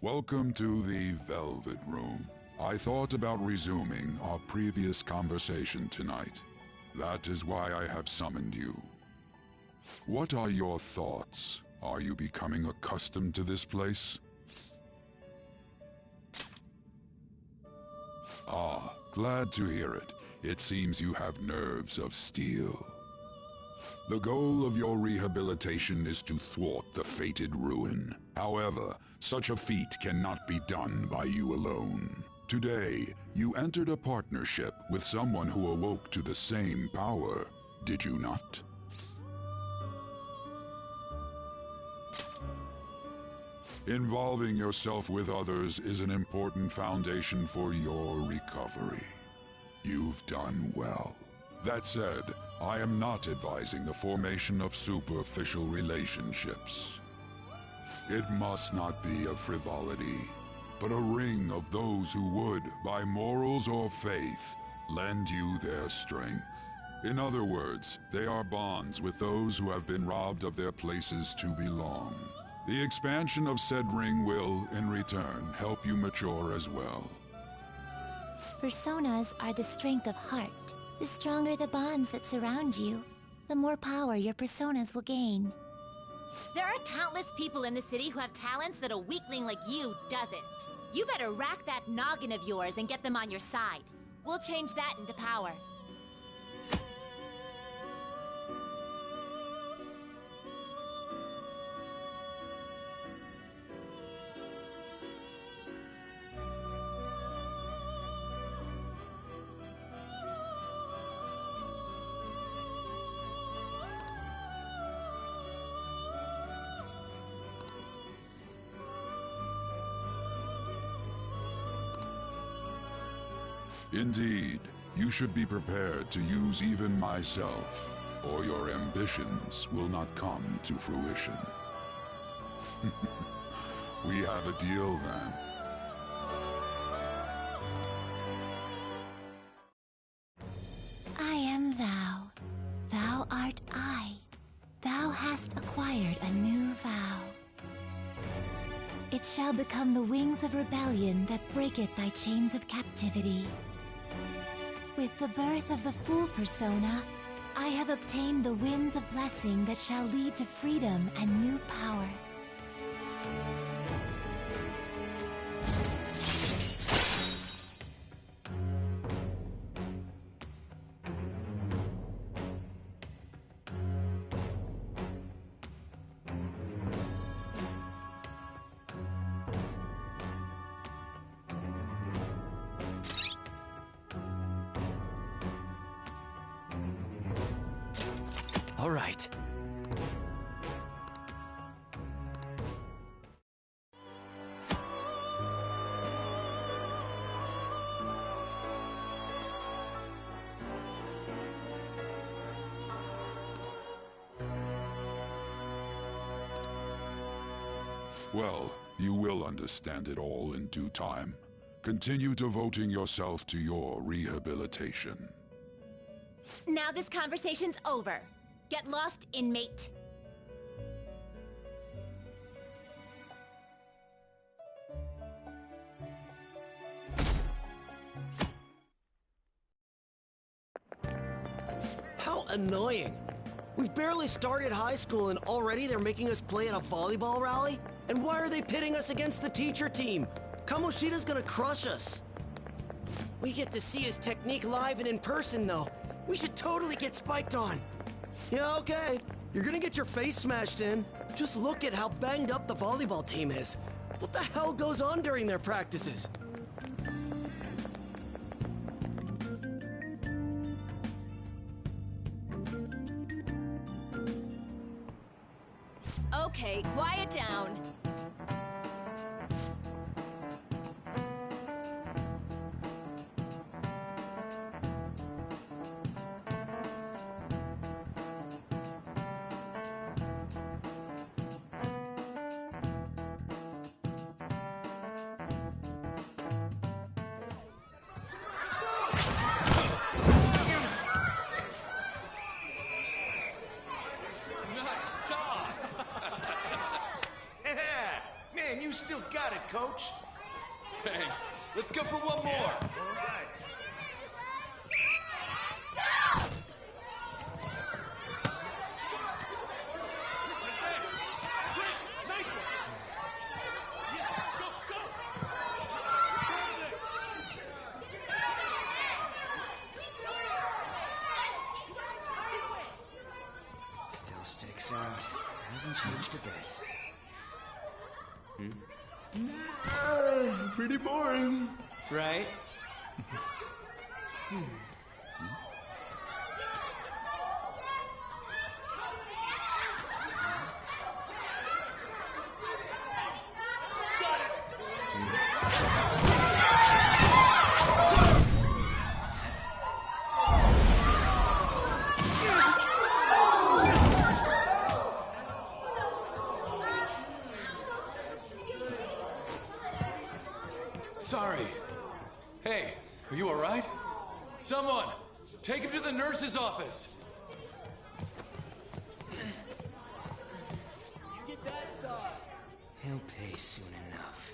Welcome to the Velvet Room. I thought about resuming our previous conversation tonight. That is why I have summoned you. What are your thoughts? Are you becoming accustomed to this place? Ah, glad to hear it. It seems you have nerves of steel. The goal of your rehabilitation is to thwart the fated ruin. However, such a feat cannot be done by you alone. Today, you entered a partnership with someone who awoke to the same power, did you not? Involving yourself with others is an important foundation for your recovery. You've done well. That said, I am not advising the formation of superficial relationships. It must not be a frivolity, but a ring of those who would, by morals or faith, lend you their strength. In other words, they are bonds with those who have been robbed of their places to belong. The expansion of said ring will, in return, help you mature as well. Personas are the strength of heart. The stronger the bonds that surround you, the more power your personas will gain. There are countless people in the city who have talents that a weakling like you doesn't. You better rack that noggin of yours and get them on your side. We'll change that into power. Indeed, you should be prepared to use even myself, or your ambitions will not come to fruition. We have a deal then. I am thou. Thou art I. Thou hast acquired a new vow. It shall become the wings of rebellion that breaketh thy chains of captivity. With the birth of the Fool persona, I have obtained the winds of blessing that shall lead to freedom and new power. All right. Well, you will understand it all in due time. Continue devoting yourself to your rehabilitation. Now this conversation's over. Get lost, inmate. How annoying. We've barely started high school and already they're making us play at a volleyball rally? And why are they pitting us against the teacher team? Kamoshida's gonna crush us. We get to see his technique live and in person though. We should totally get spiked on. Yeah, okay. You're gonna get your face smashed in. Just look at how banged up the volleyball team is. What the hell goes on during their practices? Okay, quiet down. Man, you still got it, Coach. Thanks. Let's go for one more. All right. Still sticks out. Hasn't changed a bit. Pretty boring. Right? Sorry. Hey, are you all right? Someone, take him to the nurse's office. He'll pay soon enough.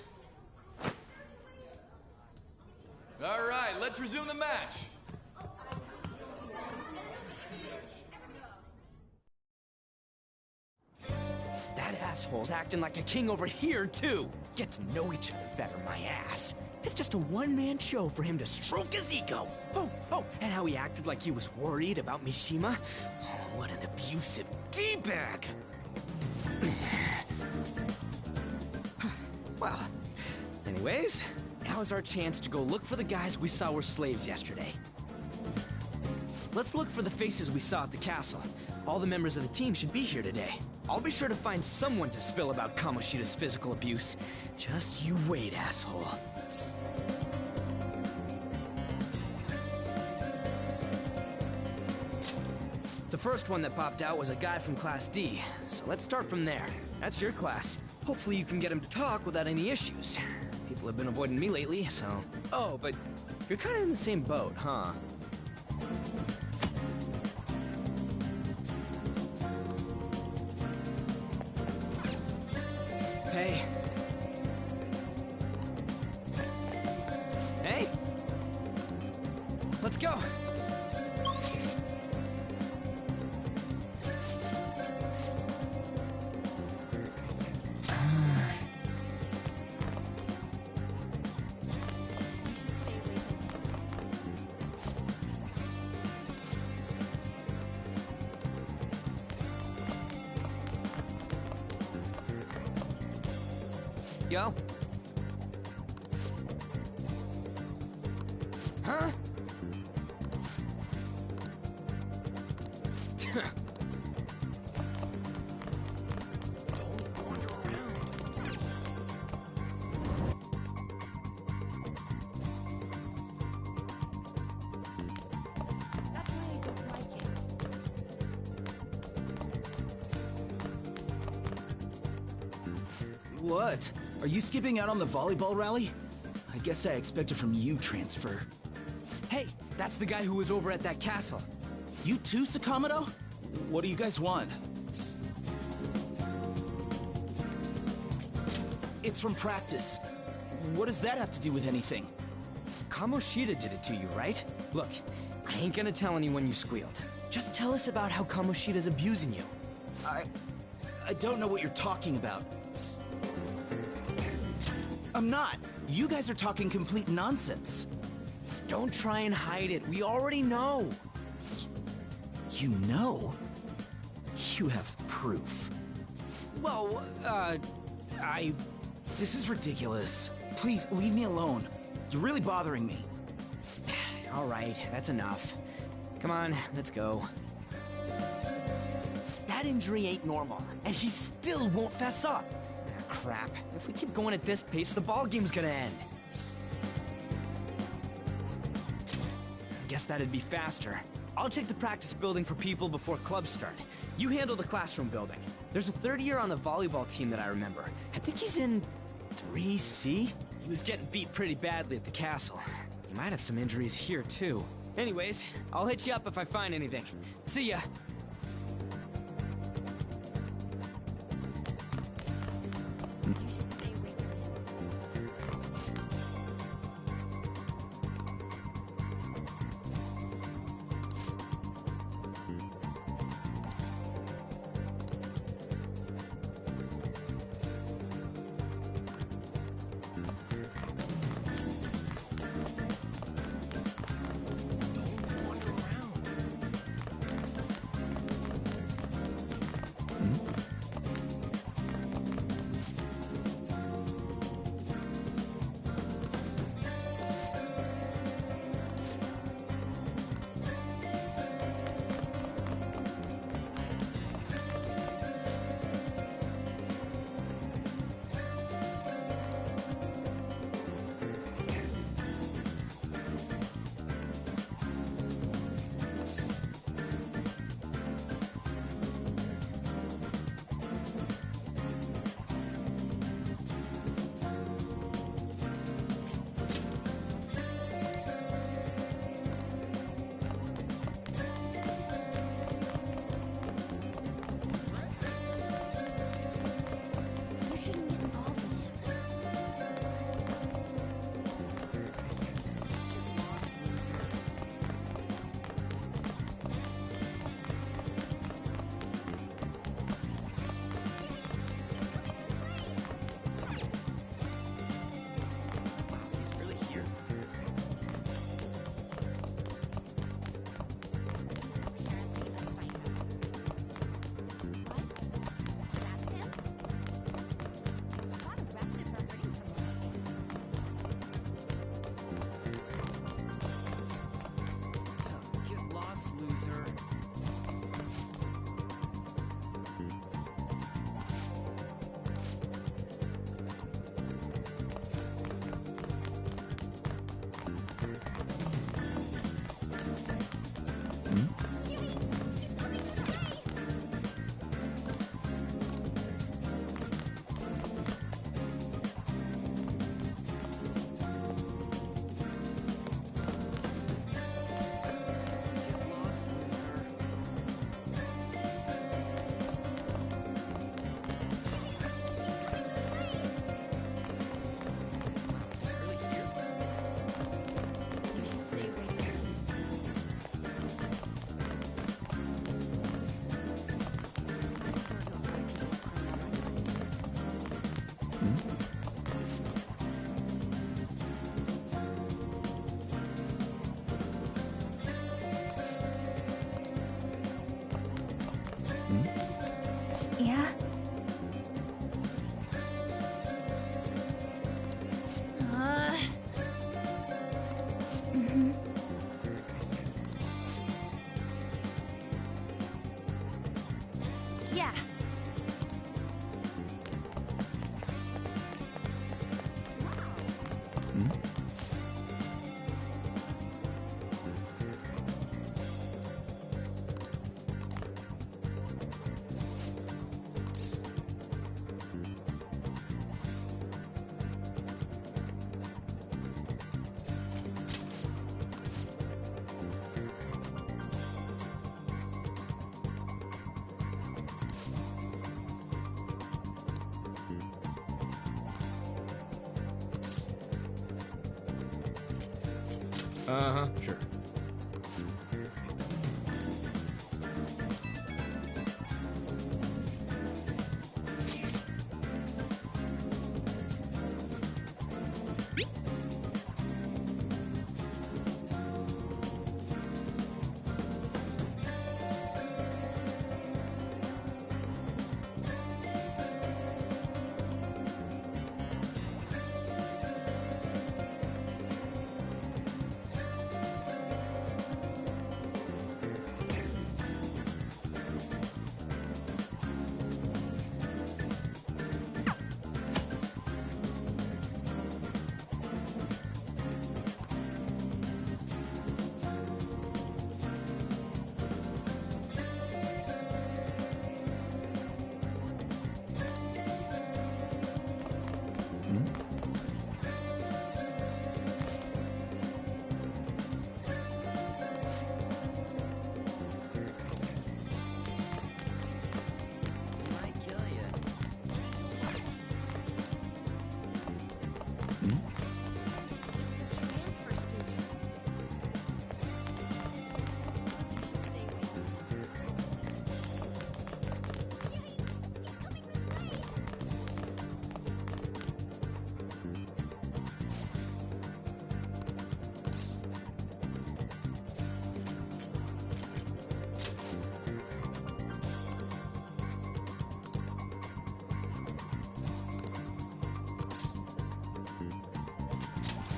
All right, let's resume the match. That asshole's acting like a king over here, too. Get to know each other better, my ass. It's just a one-man show for him to stroke his ego. Oh, and how he acted like he was worried about Mishima. Oh, what an abusive D-bag. Well, anyways, now's our chance to go look for the guys we saw were slaves yesterday. Let's look for the faces we saw at the castle. All the members of the team should be here today. I'll be sure to find someone to spill about Kamoshida's physical abuse. Just you wait, asshole. The first one that popped out was a guy from Class D, so let's start from there. That's your class. Hopefully you can get him to talk without any issues. People have been avoiding me lately, so... Oh, but you're kind of in the same boat, huh? Hey. Hey! Let's go! Yo. Huh? Don't wander around. That's why I don't like it. What? Are you skipping out on the volleyball rally? I guess I expected from you, Transfer. Hey, that's the guy who was over at that castle. You too, Sakamoto? What do you guys want? It's from practice. What does that have to do with anything? Kamoshida did it to you, right? Look, I ain't gonna tell anyone you squealed. Just tell us about how Kamoshida's abusing you. I don't know what you're talking about. I'm not. You guys are talking complete nonsense. Don't try and hide it. We already know. You know? you have proof? Well, This is ridiculous. Please, leave me alone. You're really bothering me. All right, that's enough. Come on, let's go. That injury ain't normal, and he still won't fess up. Ah, crap. If we keep going at this pace, the ball game's gonna end. I guess that'd be faster. I'll check the practice building for people before clubs start. You handle the classroom building. There's a third year on the volleyball team that I remember. I think he's in 3C? He was getting beat pretty badly at the castle. He might have some injuries here, too. Anyways, I'll hit you up if I find anything. See ya! Yeah? Yeah. Uh-huh, sure.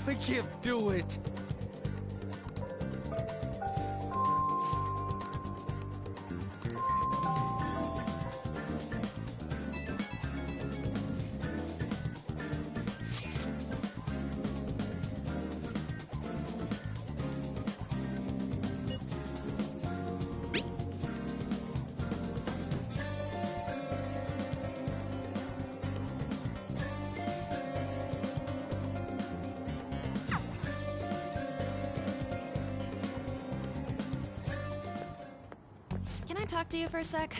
I can't do it. Can I talk to you for a sec?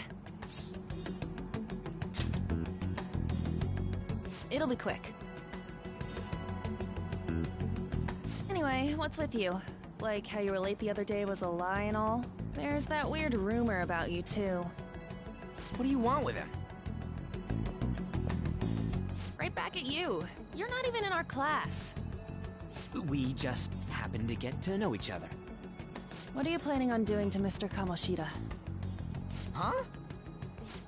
It'll be quick. Anyway, what's with you? Like how you were late the other day was a lie and all? There's that weird rumor about you too. What do you want with him? Right back at you. You're not even in our class. We just happened to get to know each other. What are you planning on doing to Mr. Kamoshida? Huh?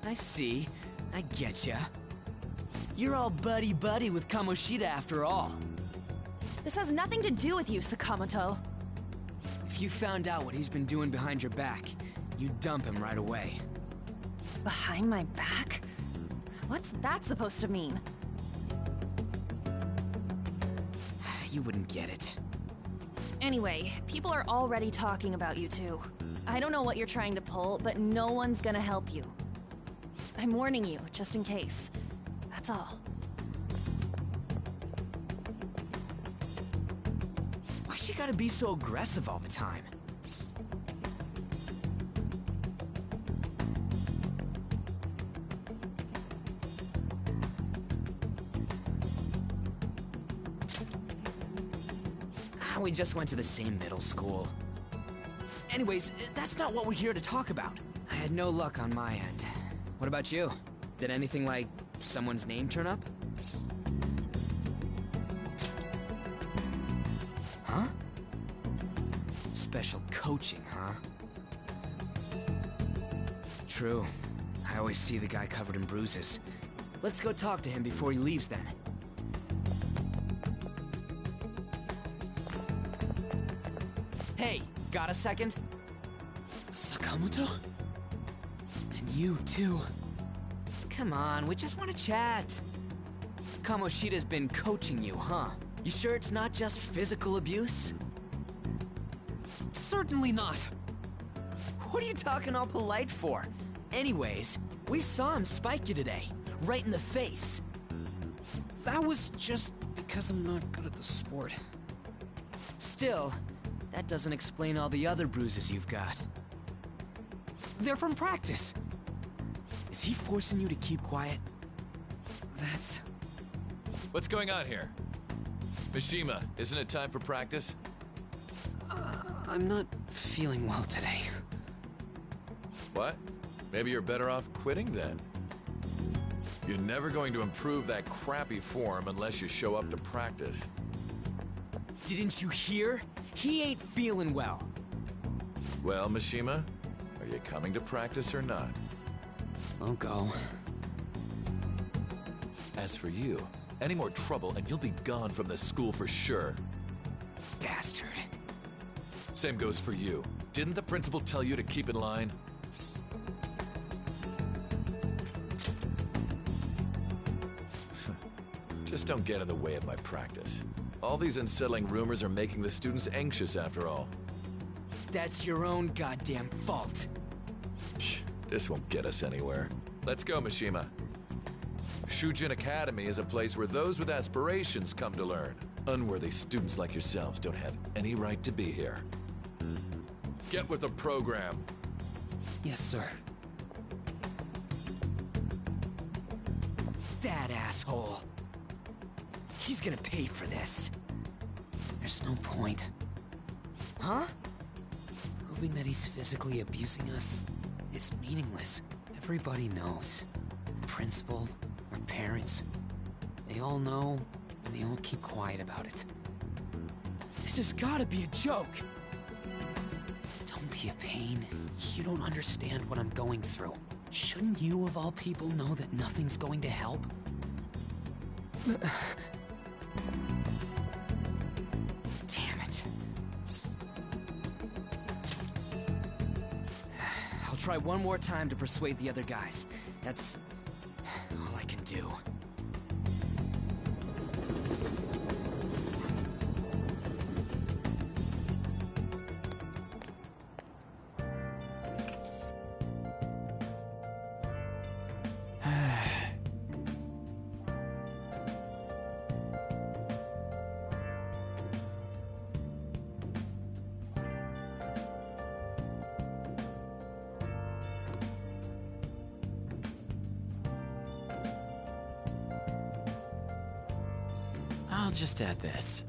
I see. I getcha. You're all buddy-buddy with Kamoshida after all. This has nothing to do with you, Sakamoto. If you found out what he's been doing behind your back, you'd dump him right away. Behind my back? What's that supposed to mean? You wouldn't get it. Anyway, people are already talking about you two. I don't know what you're trying to pull, but no one's gonna help you. I'm warning you, just in case. That's all. Why she gotta be so aggressive all the time? We just went to the same middle school. Anyways, that's not what we're here to talk about. I had no luck on my end. What about you? Did anything like someone's name turn up? Huh? Special coaching, huh? True. I always see the guy covered in bruises. Let's go talk to him before he leaves then. Hey, got a second? Sakamoto? And you, too. Come on, we just want to chat. Kamoshida's been coaching you, huh? You sure it's not just physical abuse? Certainly not. What are you talking all polite for? Anyways, we saw him spike you today, right in the face. That was just because I'm not good at the sport. Still, that doesn't explain all the other bruises you've got. They're from practice. Is he forcing you to keep quiet? That's... What's going on here? Mishima, isn't it time for practice? I'm not feeling well today. What? Maybe you're better off quitting then. You're never going to improve that crappy form unless you show up to practice. Didn't you hear? He ain't feeling well. Well, Mishima, are you coming to practice or not? I'll go. As for you, any more trouble and you'll be gone from the school for sure. Bastard. Same goes for you. Didn't the principal tell you to keep in line? Just don't get in the way of my practice. All these unsettling rumors are making the students anxious after all. That's your own goddamn fault. This won't get us anywhere. Let's go, Mishima. Shujin Academy is a place where those with aspirations come to learn. Unworthy students like yourselves don't have any right to be here. Get with the program. Yes, sir. That asshole. He's gonna pay for this. There's no point. Huh? Proving that he's physically abusing us is meaningless. Everybody knows. The principal, our parents, they all know, and they all keep quiet about it. This has gotta be a joke. Don't be a pain. You don't understand what I'm going through. Shouldn't you, of all people, know that nothing's going to help? try one more time to persuade the other guys. That's all I can do. I'll just add this.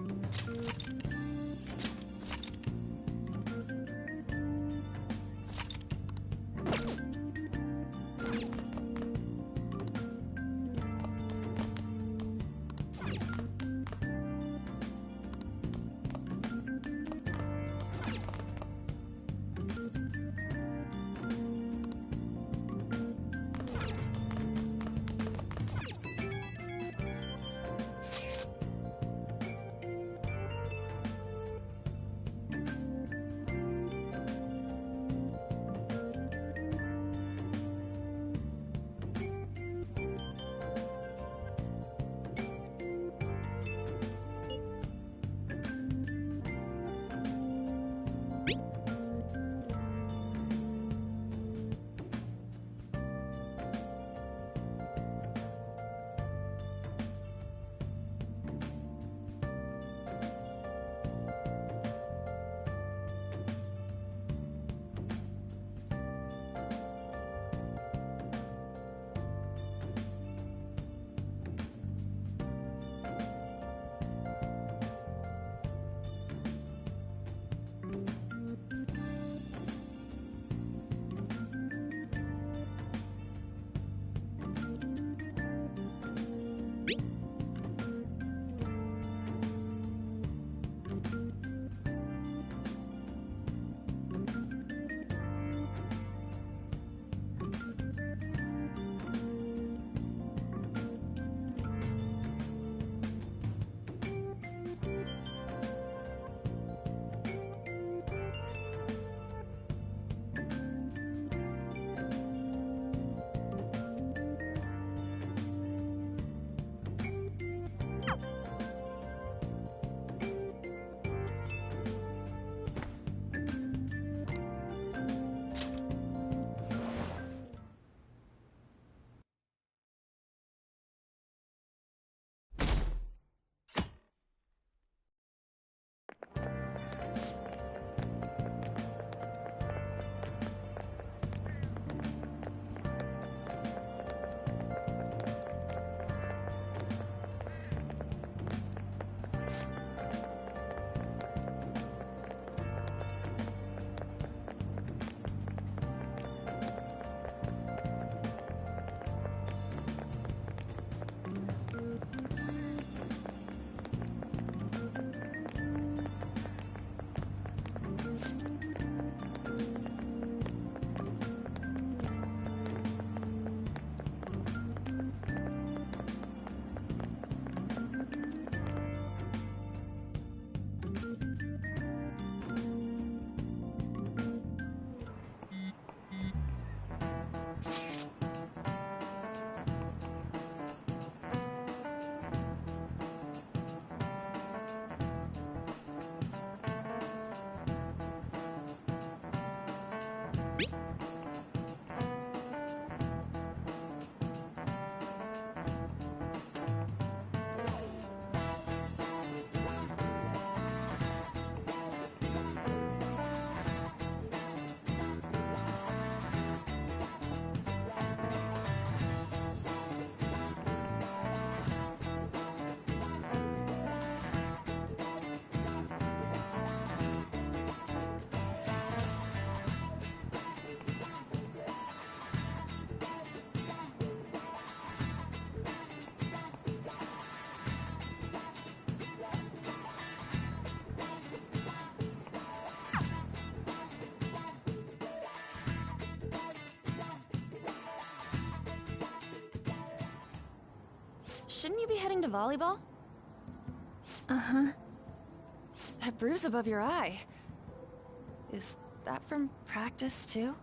Shouldn't you be heading to volleyball? Uh-huh. That bruise above your eye. Is that from practice, too?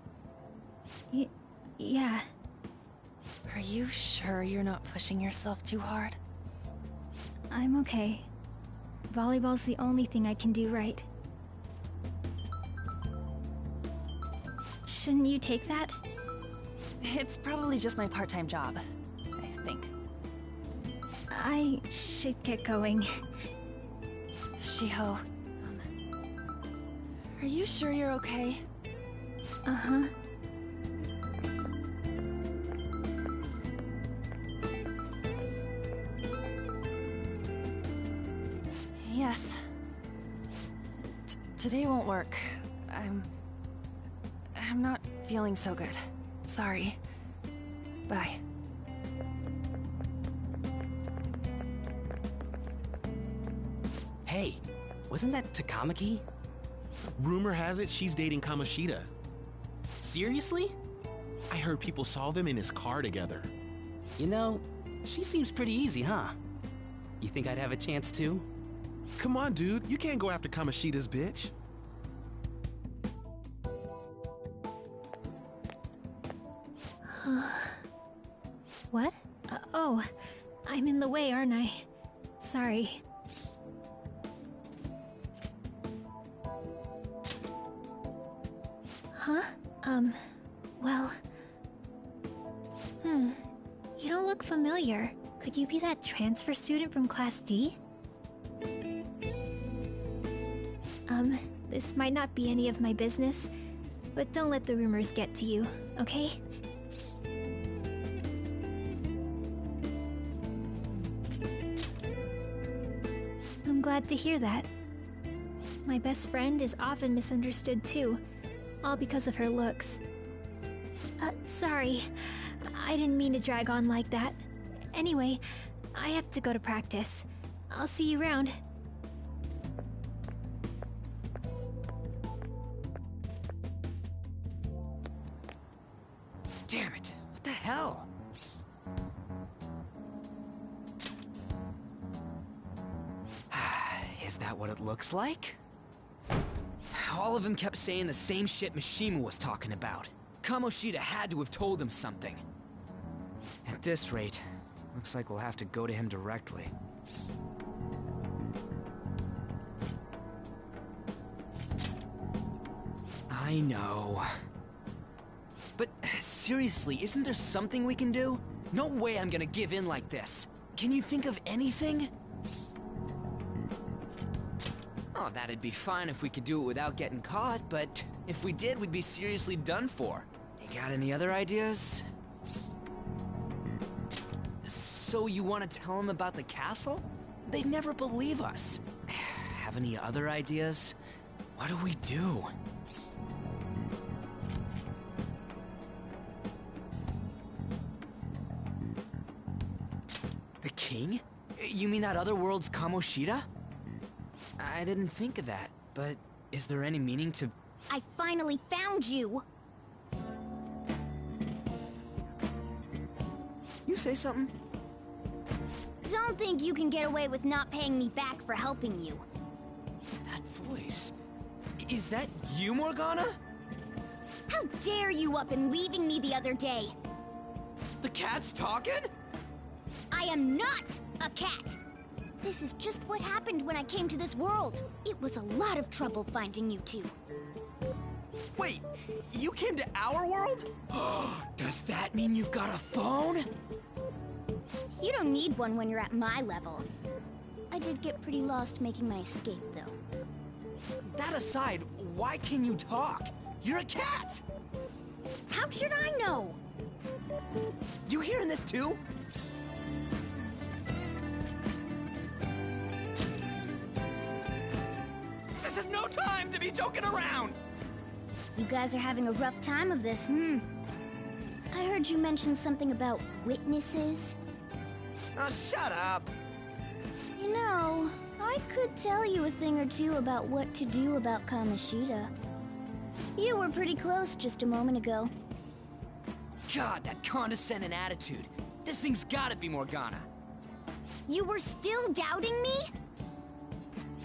Yeah. Are you sure you're not pushing yourself too hard? I'm okay. Volleyball's the only thing I can do right. Shouldn't you take that? It's probably just my part-time job, I think. I should get going. Shiho, are you sure you're okay? Uh-huh. Yes. Today won't work. I'm not feeling so good. Sorry. Bye. Hey, wasn't that Takamaki? Rumor has it she's dating Kamoshida. Seriously? I heard people saw them in his car together. You know, she seems pretty easy, huh? You think I'd have a chance too? Come on, dude. You can't go after Kamoshida's bitch. What? Oh, I'm in the way, aren't I? Sorry. Huh? Well... You don't look familiar. Could you be that transfer student from Class D? This might not be any of my business, but don't let the rumors get to you, okay? I'm glad to hear that. My best friend is often misunderstood too, all because of her looks. Sorry. I didn't mean to drag on like that. Anyway, I have to go to practice. I'll see you around. Damn it, what the hell? Is that what it looks like? All of them kept saying the same shit Mishima was talking about. Kamoshida had to have told him something. At this rate, looks like we'll have to go to him directly. I know. But seriously, isn't there something we can do? No way I'm gonna give in like this. Can you think of anything? Oh, that'd be fine if we could do it without getting caught, but if we did, we'd be seriously done for. You got any other ideas? So you want to tell them about the castle? They'd never believe us. Have any other ideas? What do we do? The king? You mean that other world's Kamoshida? I didn't think of that, but is there any meaning to... I finally found you! You say something? Don't think you can get away with not paying me back for helping you. That voice... Is that you, Morgana? How dare you up and leaving me the other day? The cat's talking? I am not a cat! This is just what happened when I came to this world. It was a lot of trouble finding you two. Wait, you came to our world? Does that mean you've got a phone? You don't need one when you're at my level. I did get pretty lost making my escape, though. That aside, why can you talk? You're a cat! How should I know? You hearing this too? This is no time to be joking around! You guys are having a rough time of this, I heard you mention something about witnesses. Oh, shut up! You know, I could tell you a thing or two about what to do about Kamoshida. You were pretty close just a moment ago. God, that condescending attitude. This thing's gotta be Morgana. You were still doubting me?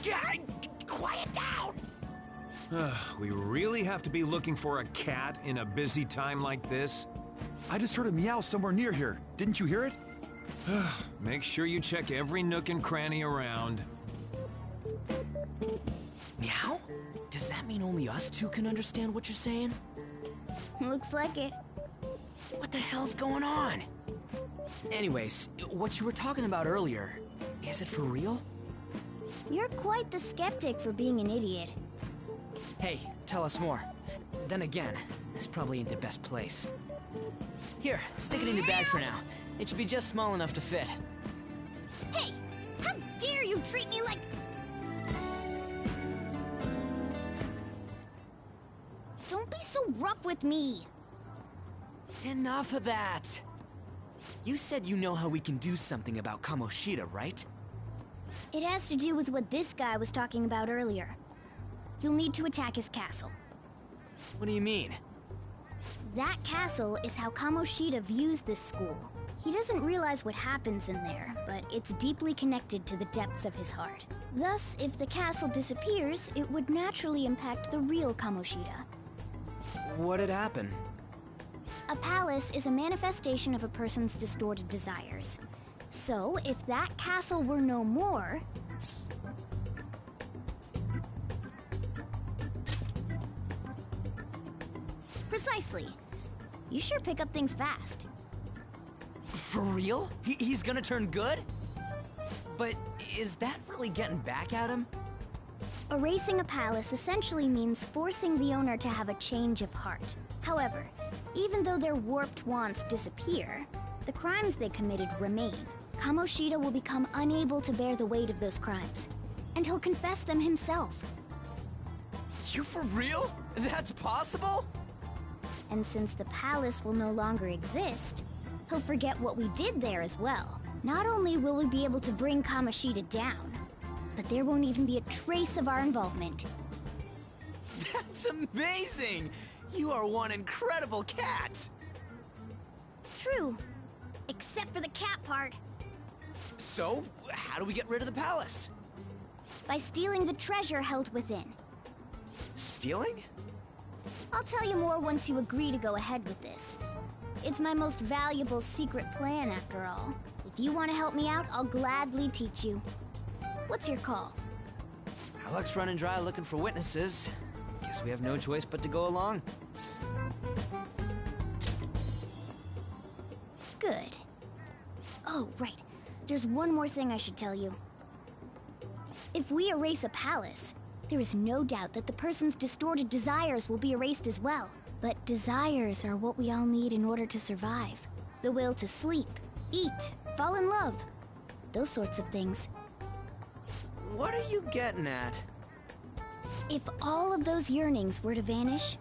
Yeah, quiet down! We really have to be looking for a cat in a busy time like this? I just heard a meow somewhere near here. Didn't you hear it? Make sure you check every nook and cranny around. Meow? Does that mean only us two can understand what you're saying? Looks like it. What the hell's going on? Anyways, what you were talking about earlier, is it for real? You're quite the skeptic for being an idiot. Hey, tell us more. Then again, this probably ain't the best place. Here, stick it in your bag for now. It should be just small enough to fit. Hey! How dare you treat me like... Don't be so rough with me! Enough of that! You said you know how we can do something about Kamoshida, right? It has to do with what this guy was talking about earlier. You'll need to attack his castle. What do you mean? That castle is how Kamoshida views this school. He doesn't realize what happens in there, but it's deeply connected to the depths of his heart. Thus, if the castle disappears, it would naturally impact the real Kamoshida. What'd happen? A palace is a manifestation of a person's distorted desires. So, if that castle were no more... Precisely. You sure pick up things fast. For real? He's gonna turn good? But is that really getting back at him? Erasing a palace essentially means forcing the owner to have a change of heart. However, even though their warped wants disappear, the crimes they committed remain. Kamoshida will become unable to bear the weight of those crimes, and he'll confess them himself. You for real? That's possible? And since the palace will no longer exist, he'll forget what we did there as well. Not only will we be able to bring Kamoshida down, but there won't even be a trace of our involvement. That's amazing! You are one incredible cat! True. Except for the cat part. So, how do we get rid of the palace? By stealing the treasure held within. Stealing? I'll tell you more once you agree to go ahead with this. It's my most valuable secret plan, after all. If you want to help me out, I'll gladly teach you. What's your call? Our luck's running dry looking for witnesses. Guess we have no choice but to go along. Good. Oh, right. There's one more thing I should tell you. If we erase a palace, there is no doubt that the person's distorted desires will be erased as well. But desires are what we all need in order to survive. The will to sleep, eat, fall in love. Those sorts of things. What are you getting at? If all of those yearnings were to vanish,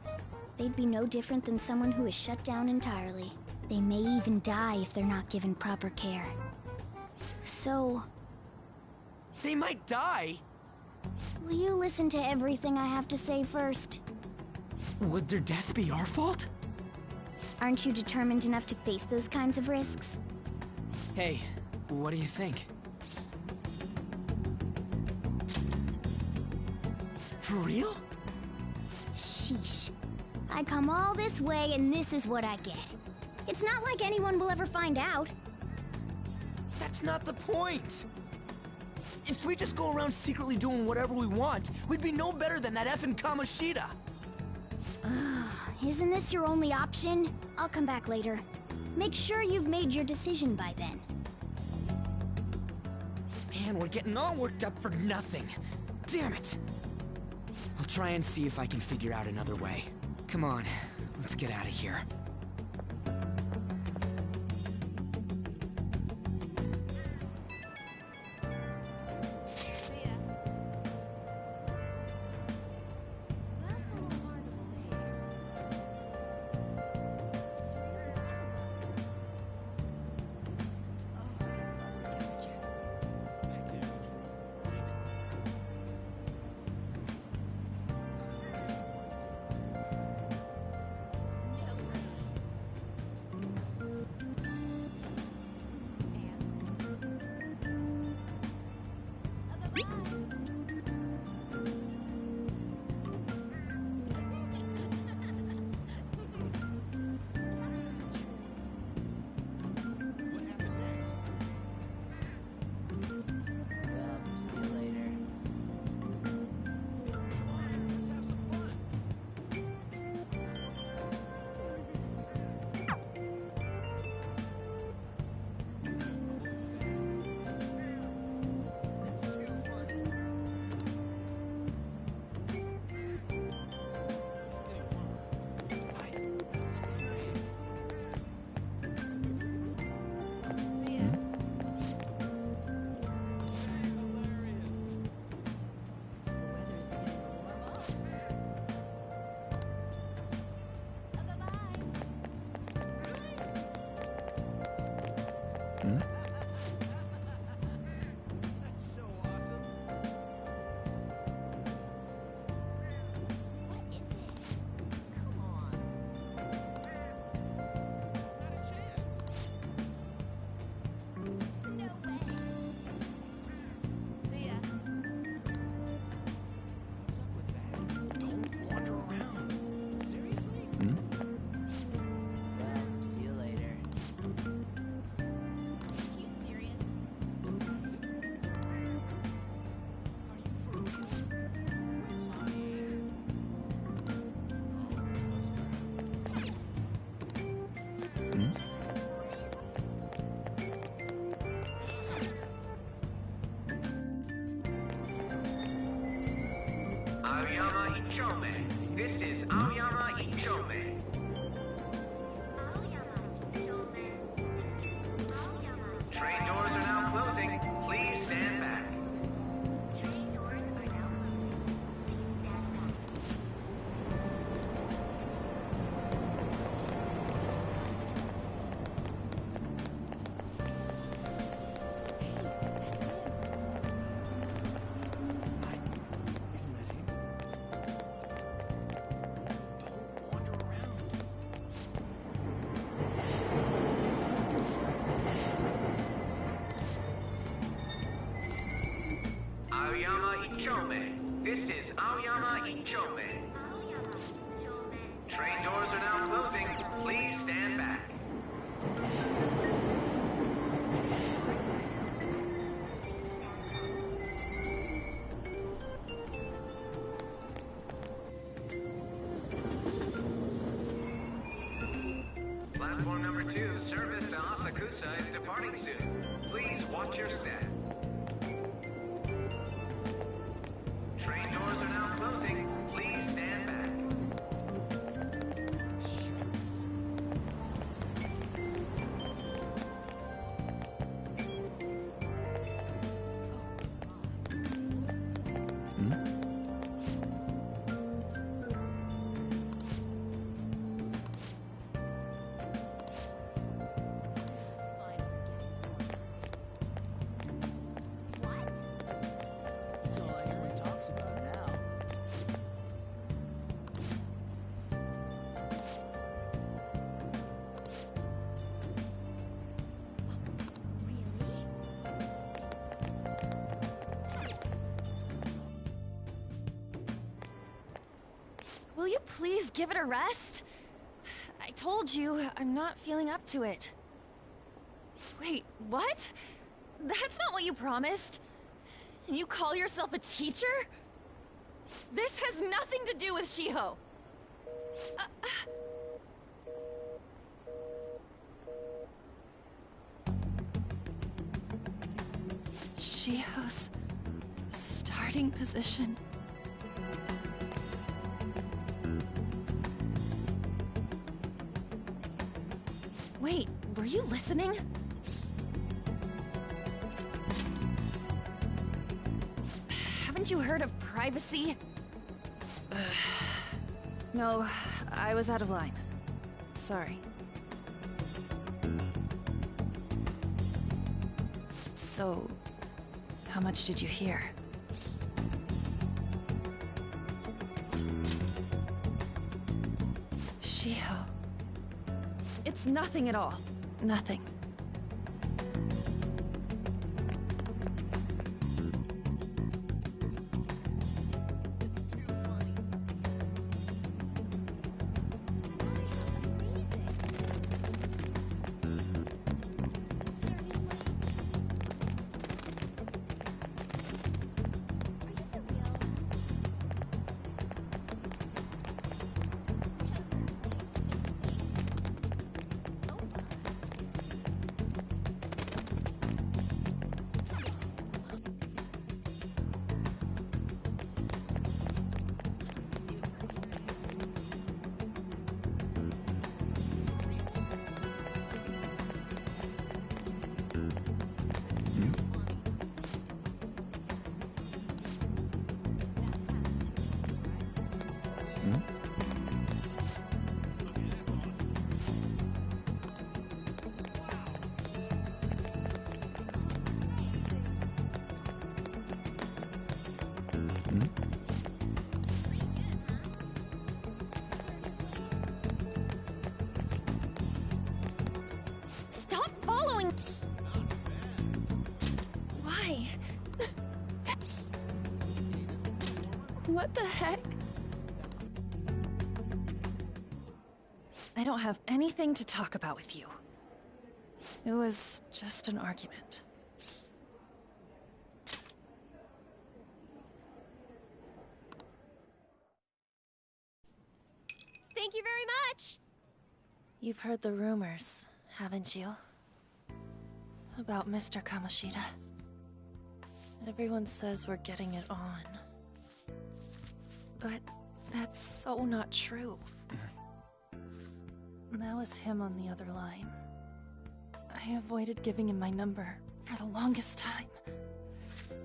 they'd be no different than someone who is shut down entirely. They may even die if they're not given proper care. So... They might die? Will you listen to everything I have to say first? Would their death be our fault? Aren't you determined enough to face those kinds of risks? Hey, what do you think? For real? Sheesh. I come all this way and this is what I get. It's not like anyone will ever find out. That's not the point! If we just go around secretly doing whatever we want, we'd be no better than that effing Kamoshida! Isn't this your only option? I'll come back later. Make sure you've made your decision by then. Man, we're getting all worked up for nothing. Damn it! I'll try and see if I can figure out another way. Come on, let's get out of here. See you later. You serious? Aoyama Ichome. This is Aoyama Ichome. Train doors are now closing. Please stand back. Aoyama Ichome. This is Aoyama Ichome. Train doors are now closing. Please stand back. Platform number 2, service to Asakusa is departing soon. Please watch your step. Train doors are now closing. Please stand back. That's all everyone talks about now. Will you please give it a rest? I told you, I'm not feeling up to it. Wait, what? That's not what you promised. And you call yourself a teacher? This has nothing to do with Shiho. Shiho's starting position. Wait, were you listening? Haven't you heard of privacy? No, I was out of line. Sorry. So, how much did you hear? Shiho. It's nothing at all. Nothing. What the heck? I don't have anything to talk about with you. It was just an argument. Thank you very much! You've heard the rumors, haven't you? About Mr. Kamoshida. Everyone says we're getting it on. But that's so not true. That was him on the other line. I avoided giving him my number for the longest time.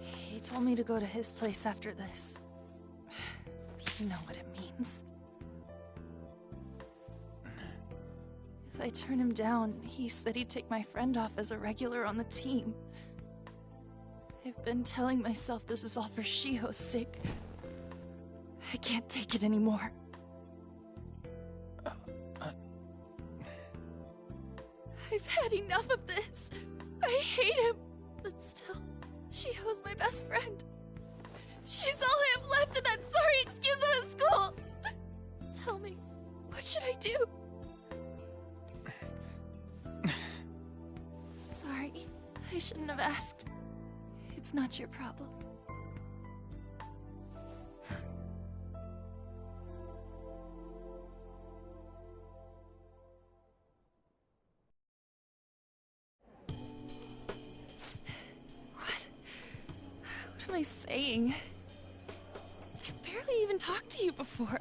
He told me to go to his place after this. You know what it means. If I turn him down, he said he'd take my friend off as a regular on the team. I've been telling myself this is all for Shiho's sake. I can't take it anymore. I've had enough of this. I hate him. But still, Shiho's my best friend. She's all I have left in that sorry excuse of a school. Tell me, what should I do? Sorry, I shouldn't have asked. It's not your problem. What am I saying? I've barely even talked to you before.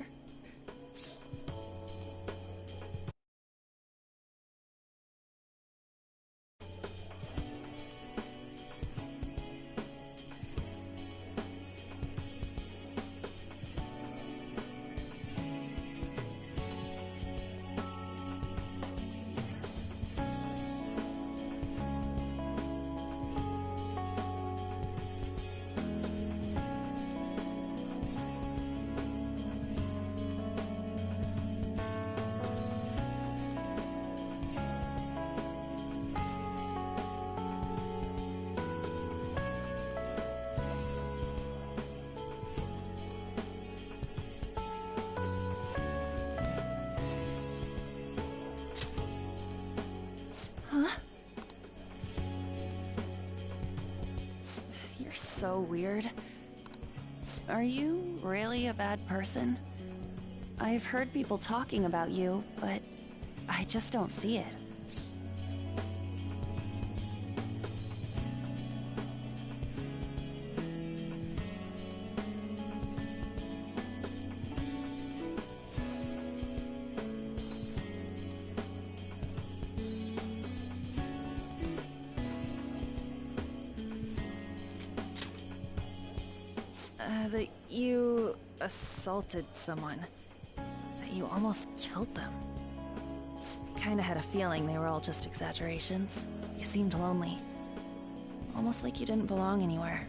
Huh? You're so weird. Are you really a bad person? I've heard people talking about you, but I just don't see it. That you assaulted someone. That you almost killed them. I kinda had a feeling they were all just exaggerations. You seemed lonely. Almost like you didn't belong anywhere.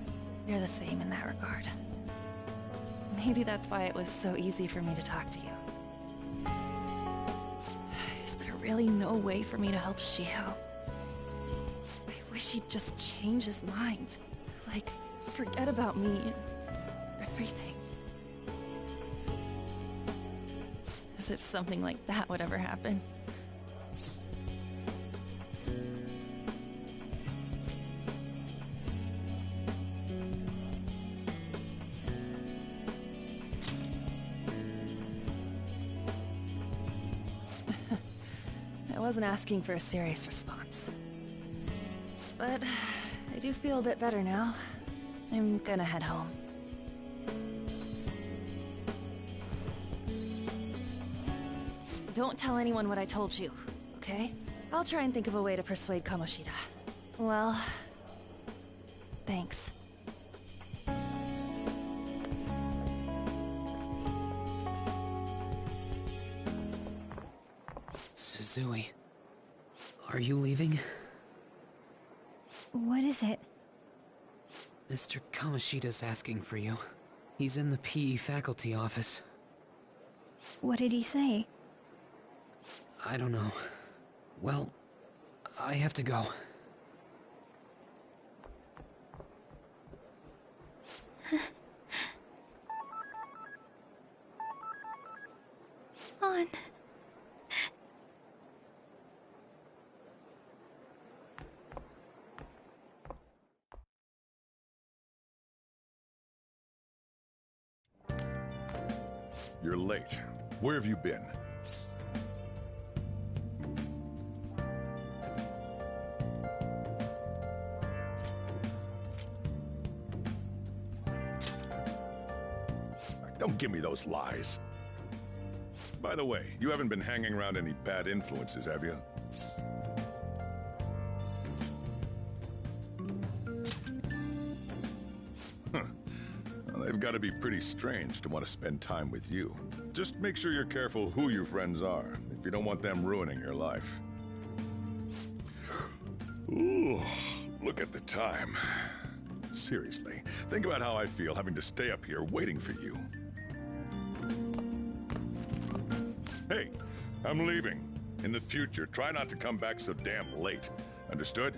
You're the same in that regard. Maybe that's why it was so easy for me to talk to you. Is there really no way for me to help Shiho? I wish he'd just change his mind. Like, forget about me and everything. As if something like that would ever happen. I wasn't asking for a serious response. But I do feel a bit better now. I'm gonna head home. Don't tell anyone what I told you, okay? I'll try and think of a way to persuade Kamoshida. Well, thanks. Suzui, are you leaving? What is it? Mr. Kamoshida's asking for you. He's in the PE faculty office. What did he say? I don't know. Well, I have to go. You're late. Where have you been? Don't give me those lies. By the way, you haven't been hanging around any bad influences, have you? Well, they've got to be pretty strange to want to spend time with you. Just make sure you're careful who your friends are, if you don't want them ruining your life. Ooh, look at the time. Seriously, think about how I feel having to stay up here waiting for you. Hey, I'm leaving. In the future, try not to come back so damn late. Understood?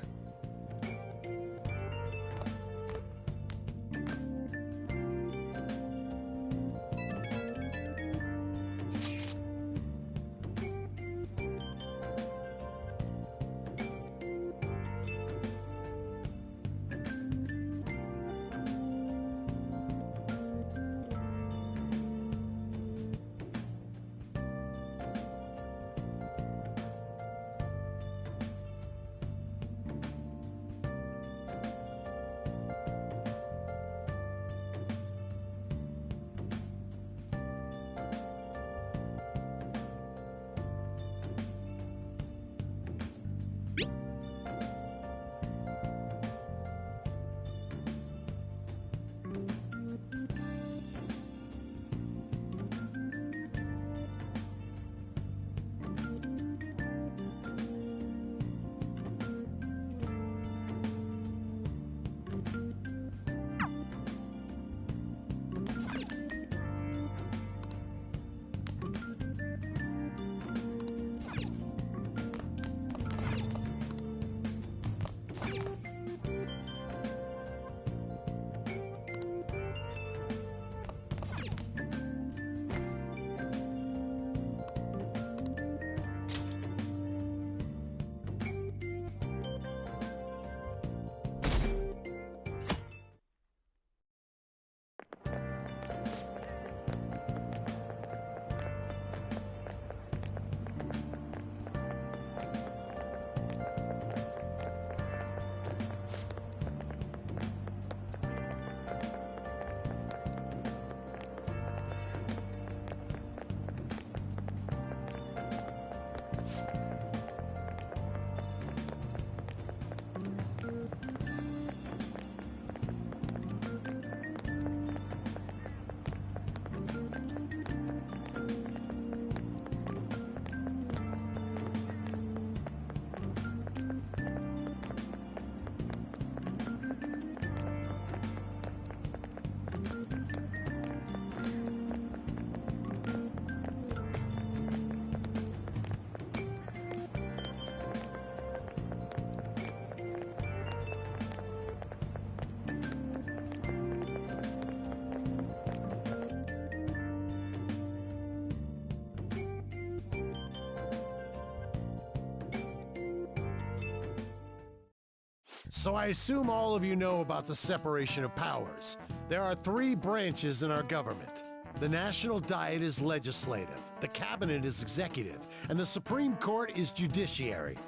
So I assume all of you know about the separation of powers. There are 3 branches in our government. The National Diet is legislative, the Cabinet is executive, and the Supreme Court is judiciary.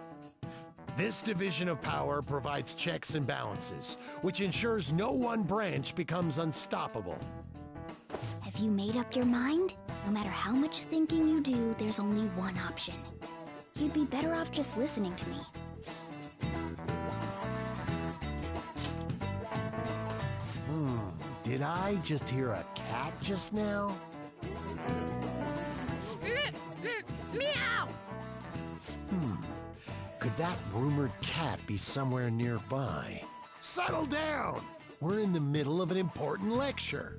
This division of power provides checks and balances, which ensures no one branch becomes unstoppable. Have you made up your mind? No matter how much thinking you do, there's only one option. You'd be better off just listening to me. Did I just hear a cat just now? Meow! Could that rumored cat be somewhere nearby? Settle down! We're in the middle of an important lecture.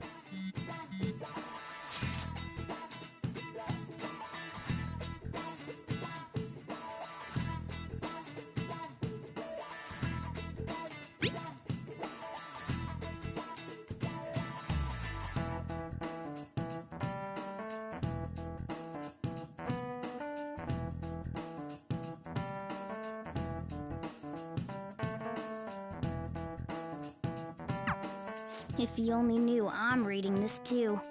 If you only knew I'm reading this too.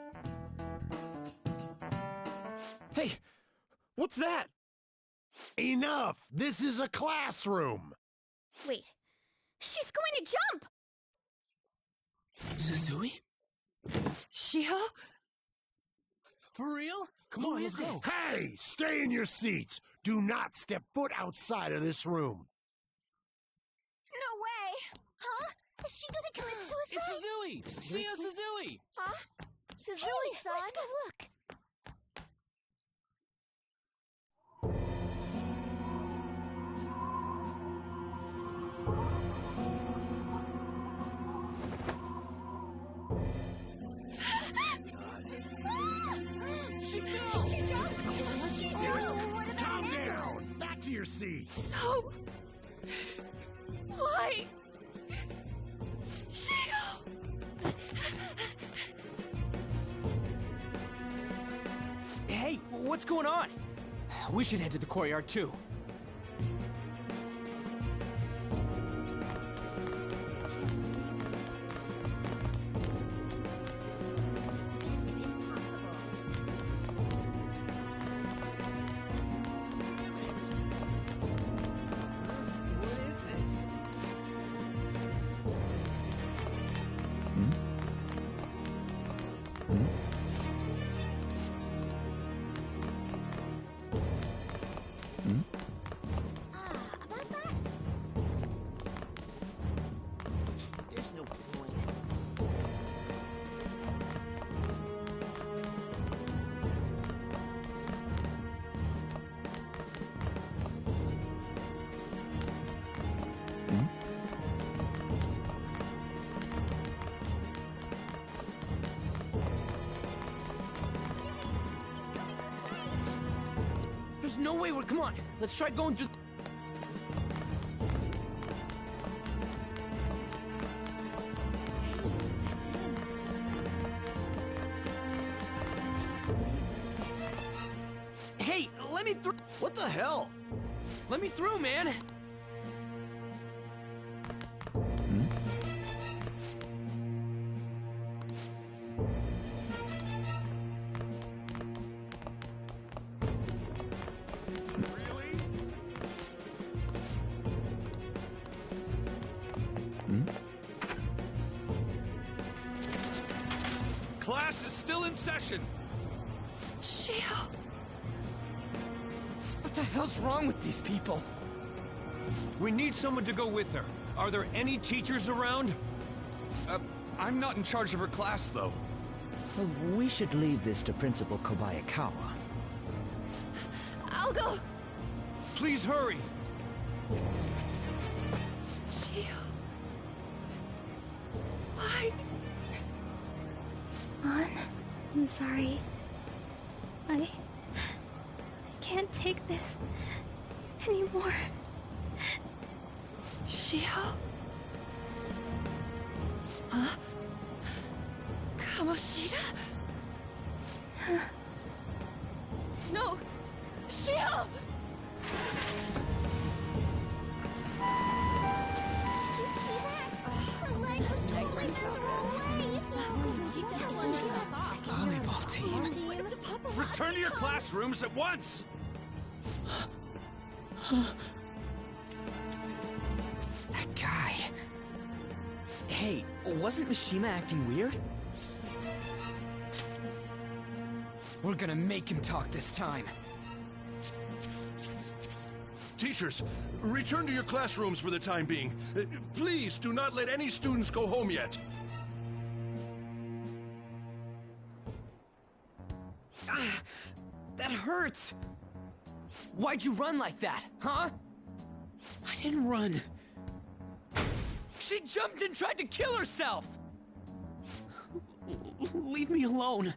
What's that? Enough! This is a classroom! Wait. She's going to jump! Suzui? Shiho? For real? Come on, let's go. Hey! Stay in your seats! Do not step foot outside of this room. No way! Huh? Is she gonna commit suicide? It's Suzui! Shio Suzui! Huh? Suzui-san? Let's go look. She fell! She jumped! She jumped! Calm down! Back to your seats! No! Why? Shio! Hey, what's going on? We should head to the courtyard too. There's no point. There's no way we're. Come on, let's try going through. Hey, let me through. What the hell? Let me through, man. Class is still in session. Shio! What the hell's wrong with these people? We need someone to go with her. Are there any teachers around? I'm not in charge of her class, though. Well, we should leave this to Principal Kobayakawa. I'll go! Please hurry! Shio... Why? Mon, I'm sorry. I can't take this anymore. Shio? Huh? Kamoshida? No! Shio! Did you see that? Her leg was totally thrown away. It's not good. She just wanted to Volleyball team. Return to your classrooms at once! That guy. Hey, wasn't Mishima acting weird? We're gonna make him talk this time. Teachers, return to your classrooms for the time being. Please do not let any students go home yet. That hurts! Why'd you run like that, huh? I didn't run. She jumped and tried to kill herself! Leave me alone.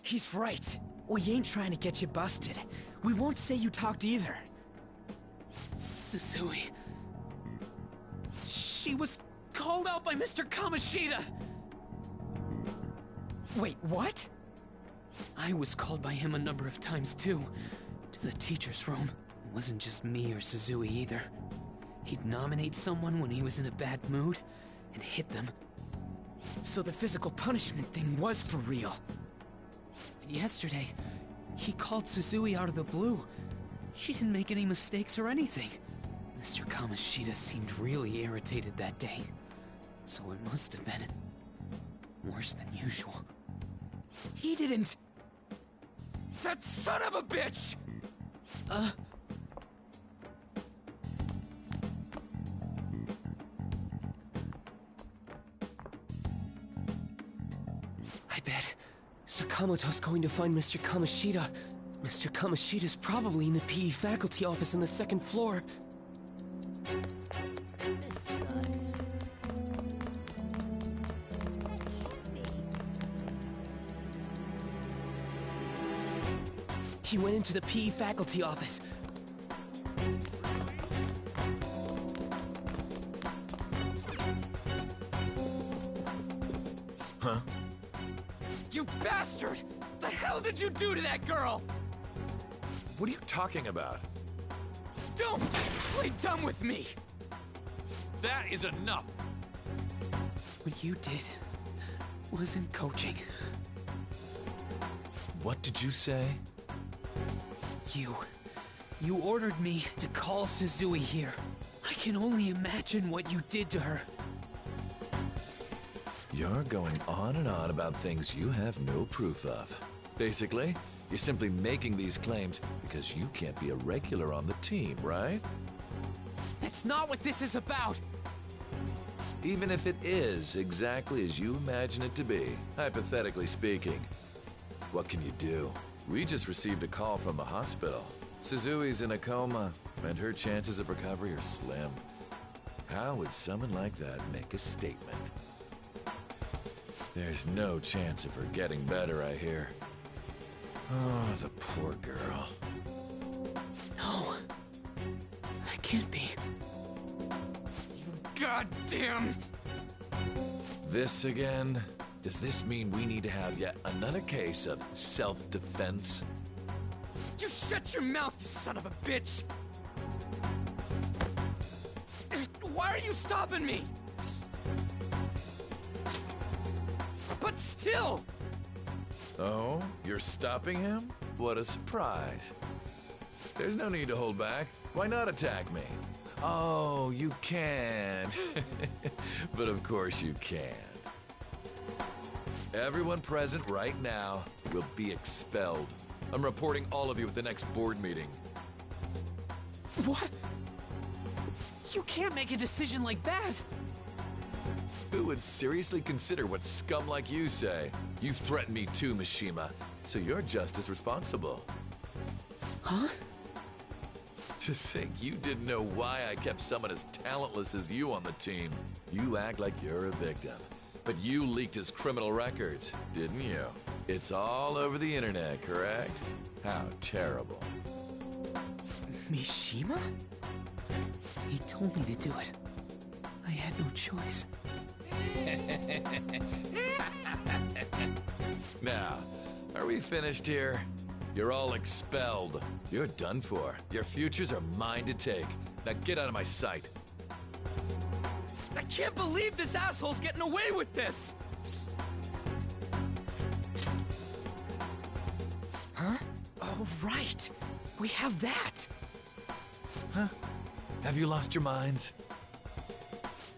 He's right. We ain't trying to get you busted. We won't say you talked either. Suzui. She was called out by Mr. Kamoshida! Wait, what? I was called by him a number of times too. To the teacher's room. It wasn't just me or Suzui either. He'd nominate someone when he was in a bad mood, and hit them. So the physical punishment thing was for real. And yesterday, he called Suzui out of the blue. She didn't make any mistakes or anything. Mr. Kamoshida seemed really irritated that day. So it must have been worse than usual. He didn't... That son of a bitch! I bet Sakamoto's going to find Mr. Kamoshida. Mr. Kamoshida's probably in the PE faculty office on the second floor. This sucks. He went into the PE faculty office. Huh? You bastard! The hell did you do to that girl? What are you talking about? Don't play dumb with me! That is enough! What you did wasn't coaching. What did you say? You ordered me to call Suzui here. I can only imagine what you did to her. You're going on and on about things you have no proof of. Basically, you're simply making these claims because you can't be a regular on the team, right? That's not what this is about! Even if it is exactly as you imagine it to be, hypothetically speaking, what can you do? We just received a call from the hospital. Suzui's in a coma, and her chances of recovery are slim. How would someone like that make a statement? There's no chance of her getting better, I hear. Oh, the poor girl. No. That can't be. You goddamn... This again? Does this mean we need to have yet another case of self-defense? You shut your mouth, you son of a bitch! Why are you stopping me? But still! Oh, you're stopping him? What a surprise. There's no need to hold back. Why not attack me? Oh, you can. But of course you can't. Everyone present right now will be expelled. I'm reporting all of you at the next board meeting. What? You can't make a decision like that! Who would seriously consider what scum like you say? You threatened me too, Mishima, so you're just as responsible. Huh? To think you didn't know why I kept someone as talentless as you on the team. You act like you're a victim. But you leaked his criminal records, didn't you? It's all over the internet, correct? How terrible. Mishima? He told me to do it. I had no choice. Now, are we finished here? You're all expelled. You're done for. Your futures are mine to take. Now get out of my sight. I can't believe this asshole's getting away with this! Huh? Oh, right. We have that. Huh? Have you lost your minds?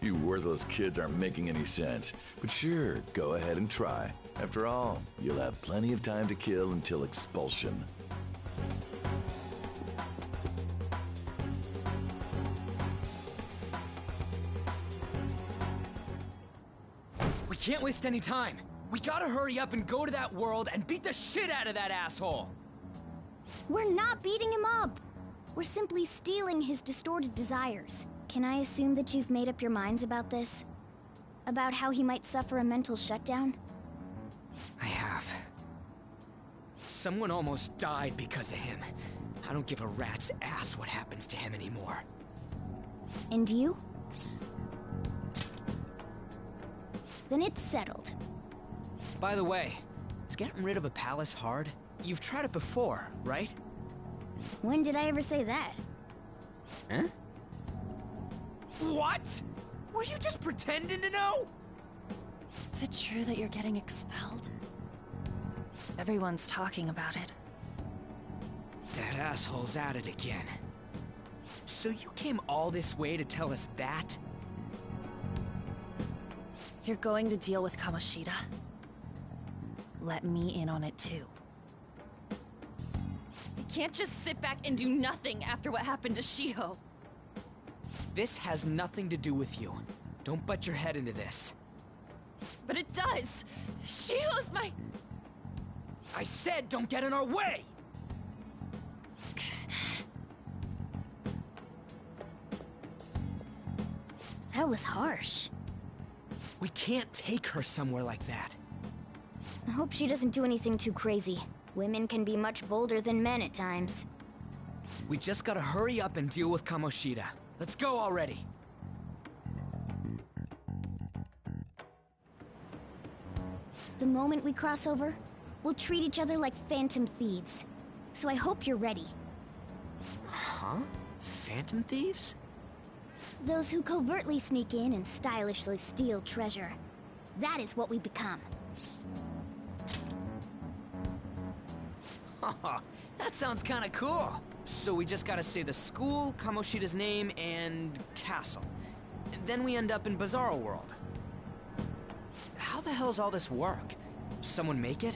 You worthless kids aren't making any sense. But sure, go ahead and try. After all, you'll have plenty of time to kill until expulsion. We can't waste any time. We gotta hurry up and go to that world and beat the shit out of that asshole! We're not beating him up! We're simply stealing his distorted desires. Can I assume that you've made up your minds about this? About how he might suffer a mental shutdown? I have. Someone almost died because of him. I don't give a rat's ass what happens to him anymore. And you? Then it's settled. By the way, is getting rid of a palace hard? You've tried it before, right? When did I ever say that? Huh? What? Were you just pretending to know? Is it true that you're getting expelled? Everyone's talking about it. That asshole's at it again. So you came all this way to tell us that? If you're going to deal with Kamoshida, let me in on it too. You can't just sit back and do nothing after what happened to Shiho. This has nothing to do with you. Don't butt your head into this. But it does! Shiho's my... I said don't get in our way! That was harsh. We can't take her somewhere like that. I hope she doesn't do anything too crazy. Women can be much bolder than men at times. We just gotta hurry up and deal with Kamoshida. Let's go already. The moment we cross over, we'll treat each other like phantom thieves. So I hope you're ready. Huh? Phantom thieves? Those who covertly sneak in and stylishly steal treasure. That is what we become. That sounds kinda cool. So we just gotta say the school, Kamoshida's name, and castle. And then we end up in Bizarro World. How the hell's all this work? Someone make it?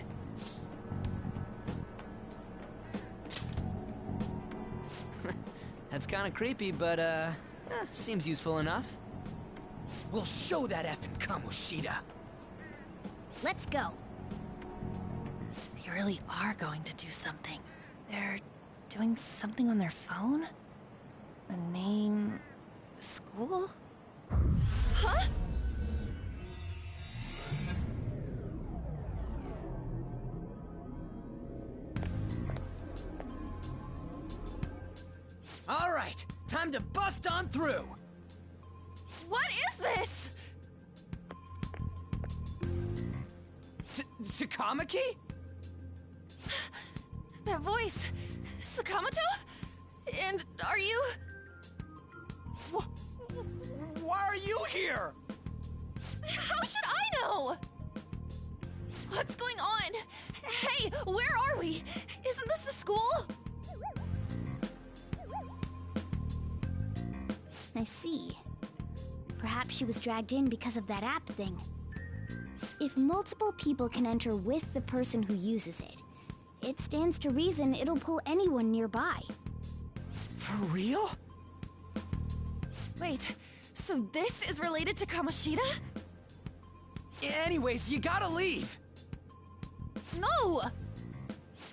That's kinda creepy, but seems useful enough. We'll show that effing Kamoshida. Let's go. They really are going to do something. They're doing something on their phone? A name... school? Huh? All right, time to bust on through. What is this? Takamaki? That voice... Sakamoto? And are you... Why are you here? How should I know? What's going on? Hey, where are we? Isn't this the school? I see. Perhaps she was dragged in because of that app thing. If multiple people can enter with the person who uses it, it stands to reason it'll pull anyone nearby. For real? Wait, so this is related to Kamoshida? Anyways, you gotta leave. No!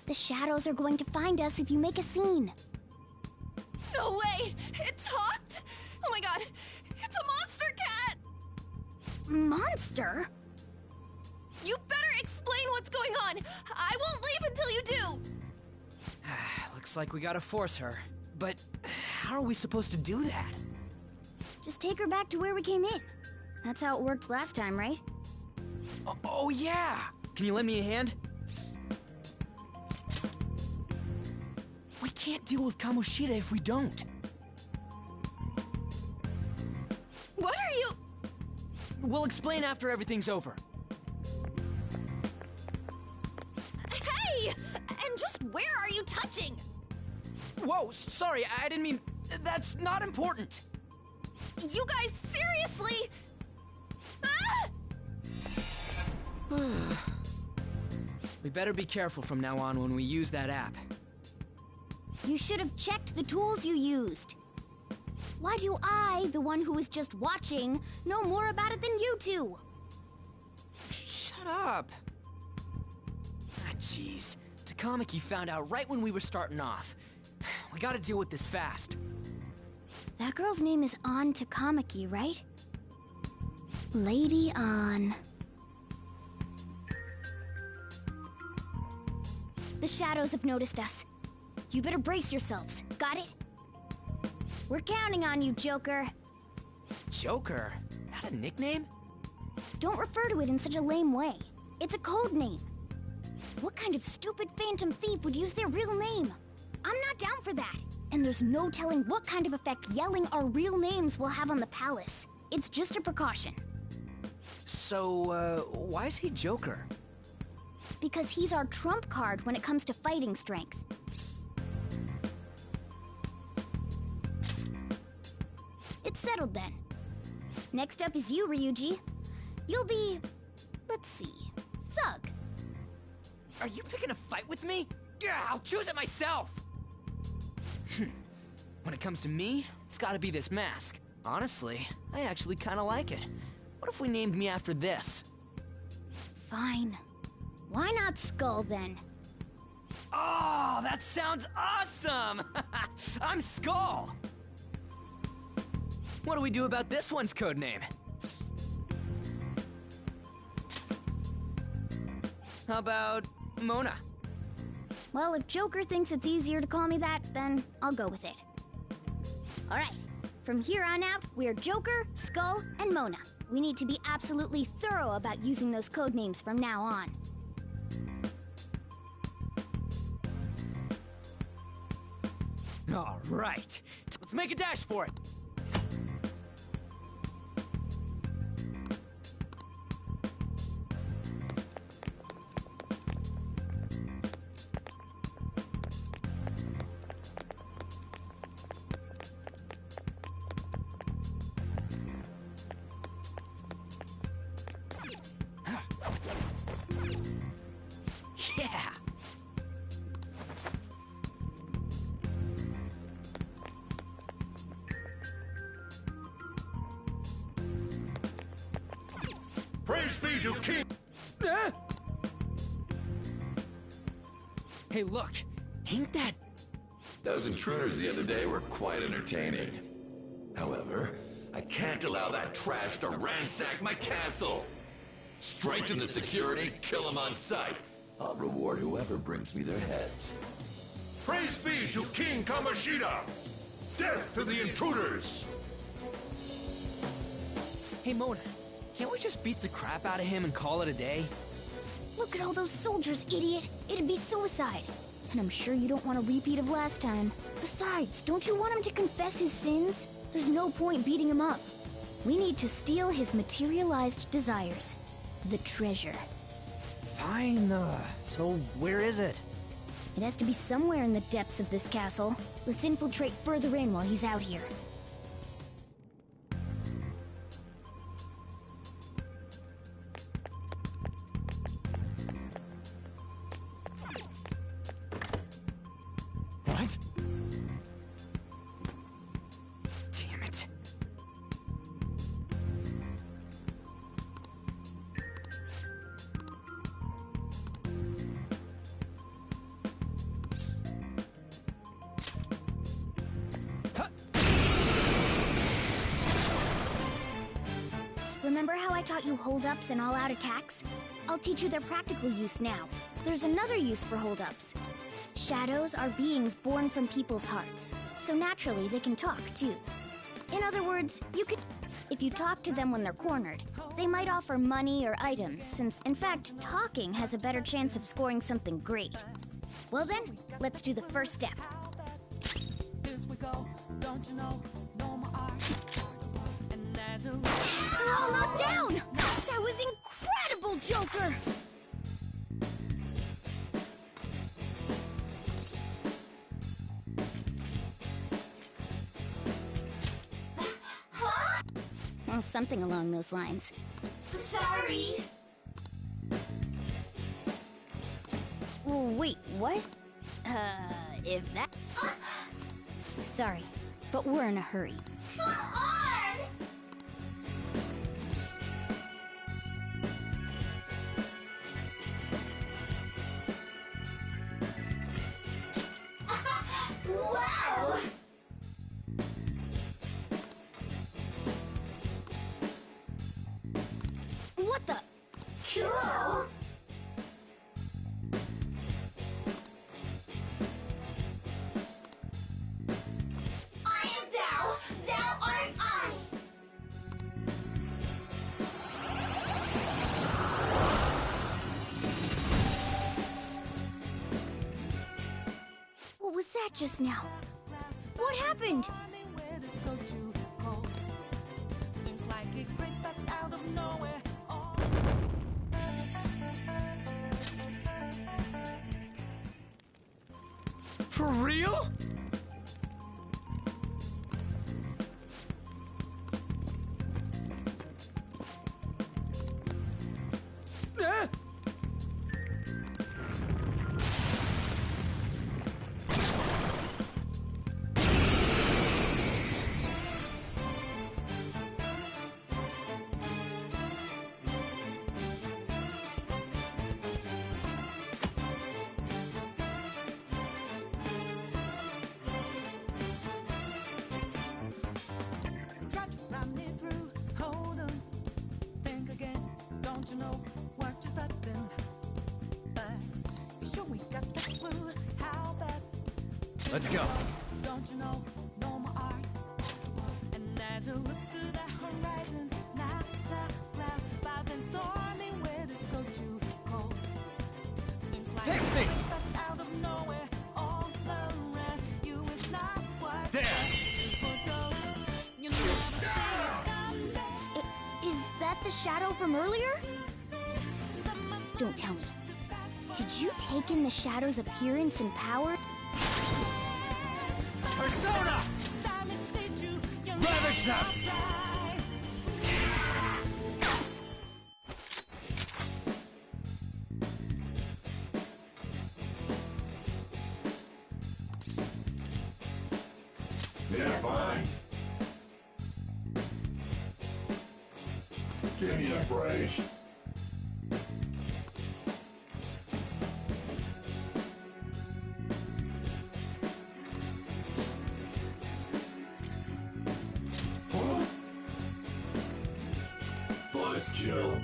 The shadows are going to find us if you make a scene. No way! It talked? Oh my god, it's a monster cat! Monster? You better explain what's going on! I won't leave until you do! Looks like we gotta force her. But how are we supposed to do that? Just take her back to where we came in. That's how it worked last time, right? Oh yeah! Can you lend me a hand? We can't deal with Kamoshida if we don't. What are you... We'll explain after everything's over. Hey! And just where are you touching? Whoa, sorry, I didn't mean... That's not important. You guys, seriously? Ah! We better be careful from now on when we use that app. You should have checked the tools you used. Why do I, the one who was just watching, know more about it than you two? Shut up. Ah, jeez. Takamaki found out right when we were starting off. We gotta deal with this fast. That girl's name is An Takamaki, right? Lady An. The shadows have noticed us. You better brace yourselves. Got it? We're counting on you, Joker. Joker? That a nickname? Don't refer to it in such a lame way. It's a code name. What kind of stupid phantom thief would use their real name? I'm not down for that. And there's no telling what kind of effect yelling our real names will have on the palace. It's just a precaution. So, why is he Joker? Because he's our trump card when it comes to fighting strength. It's settled then. Next up is you, Ryuji. You'll be... let's see... Thug. Are you picking a fight with me? Yeah, I'll choose it myself! When it comes to me, it's gotta be this mask. Honestly, I actually kinda like it. What if we named me after this? Fine. Why not Skull, then? Oh, that sounds awesome! I'm Skull! What do we do about this one's codename? How about Mona? Well, if Joker thinks it's easier to call me that, then I'll go with it. Alright, from here on out, we're Joker, Skull, and Mona. We need to be absolutely thorough about using those codenames from now on. All right, let's make a dash for it. Yeah! Praise be to King! Hey, look! Ain't that... Those intruders the other day were quite entertaining. However, I can't allow that trash to ransack my castle! Strengthen the security, kill them on sight. I'll reward whoever brings me their heads. Praise be to King Kamoshida! Death to the intruders! Hey, Mona, can't we just beat the crap out of him and call it a day? Look at all those soldiers, idiot! It'd be suicide. And I'm sure you don't want a repeat of last time. Besides, don't you want him to confess his sins? There's no point beating him up. We need to steal his materialized desires. The treasure. Fine, so where is it? It has to be somewhere in the depths of this castle. Let's infiltrate further in while he's out here. What? Damn it. Remember how I taught you hold-ups and all-out attacks? I'll teach you their practical use now. There's another use for hold-ups. Shadows are beings born from people's hearts, so naturally they can talk, too. In other words, you could... If you talk to them when they're cornered, they might offer money or items, since, in fact, talking has a better chance of scoring something great. Well then, let's do the first step. They're all knocked down! That was incredible, Joker! Well, something along those lines. Sorry. Wait, what? If that... Sorry, but we're in a hurry. Come on! Wow! What the? Cool! I am thou, thou art I! What was that just now? What happened? real? Let's go. Don't you know, no more art. And as you look to the horizon, now the clouds by then storming where this go too cold. Seems like Pixie! out of nowhere, all around you is not what there. You never see it come back. Is that the shadow from earlier? Don't tell me. Did you take in the shadow's appearance and power? Persona! Ravage them! They're fine. Give me a break. First kill.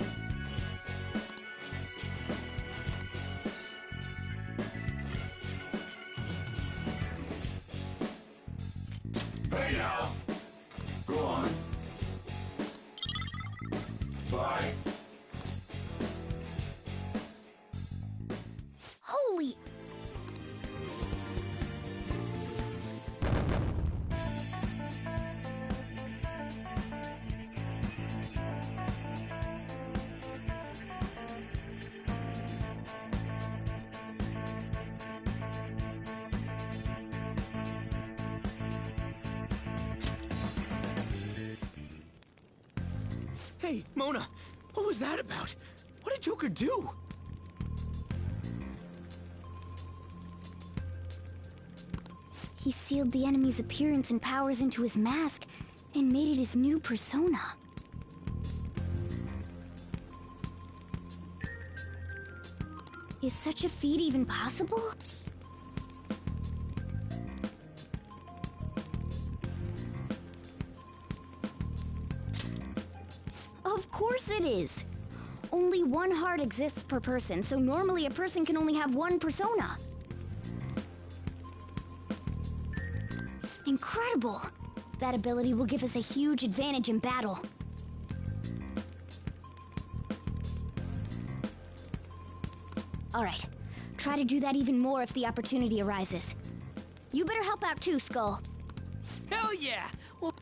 Hey now! Go on. Bye. Holy... Hey, Mona, what was that about? What did Joker do? He sealed the enemy's appearance and powers into his mask and made it his new persona. Is such a feat even possible? Of course it is! Only one heart exists per person, so normally a person can only have one persona. Incredible! That ability will give us a huge advantage in battle. Alright, try to do that even more if the opportunity arises. You better help out too, Skull. Hell yeah! Well...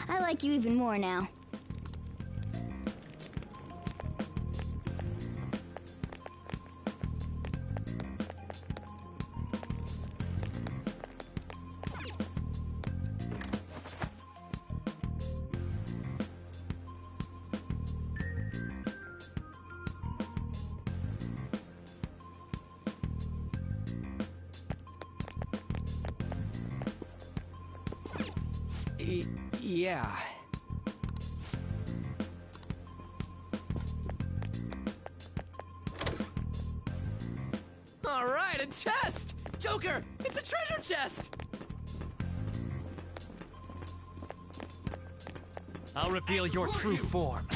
I like you even more now. Yeah. All right, a chest! Joker, it's a treasure chest! I'll reveal your true form.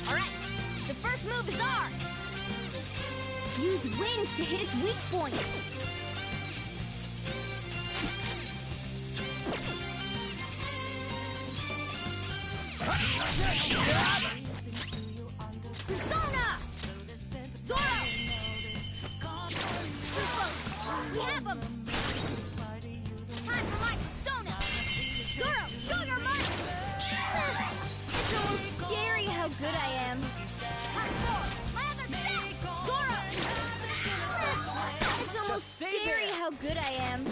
Alright, the first move is ours! Use wind trained to hit its weak point. Persona! Zoro! We have him! Time for my persona! Zoro, show your might! It's almost scary how good I am. My other self! Zoro! It's almost scary how good I am.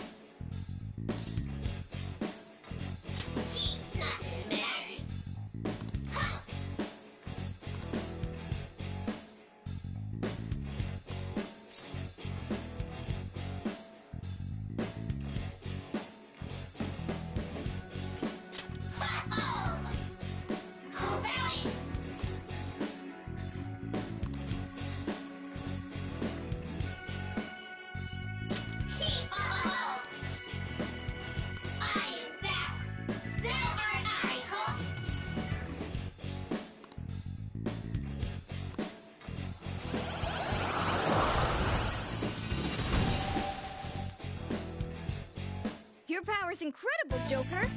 Your power's incredible, Joker.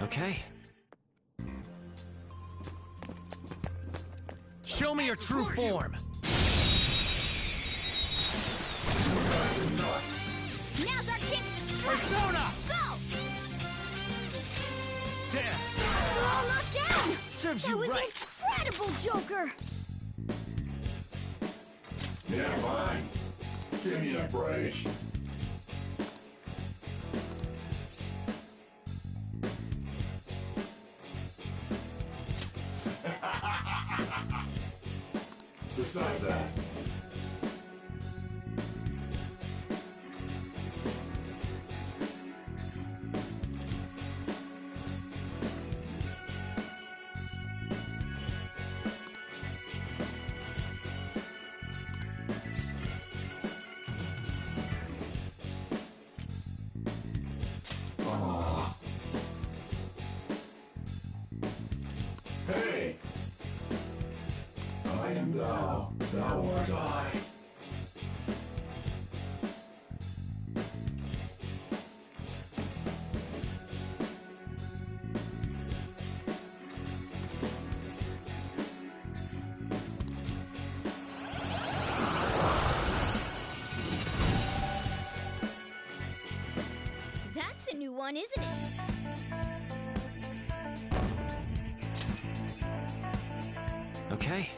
Okay. Show me your true form. Now's our chance to strike! Persona! Go! There! We're all knocked down! Serves That you was right. incredible, Joker! Yeah, fine. Give me a break. Besides that, hey! I am thou, thou art I. That's a new one, isn't it? Okay.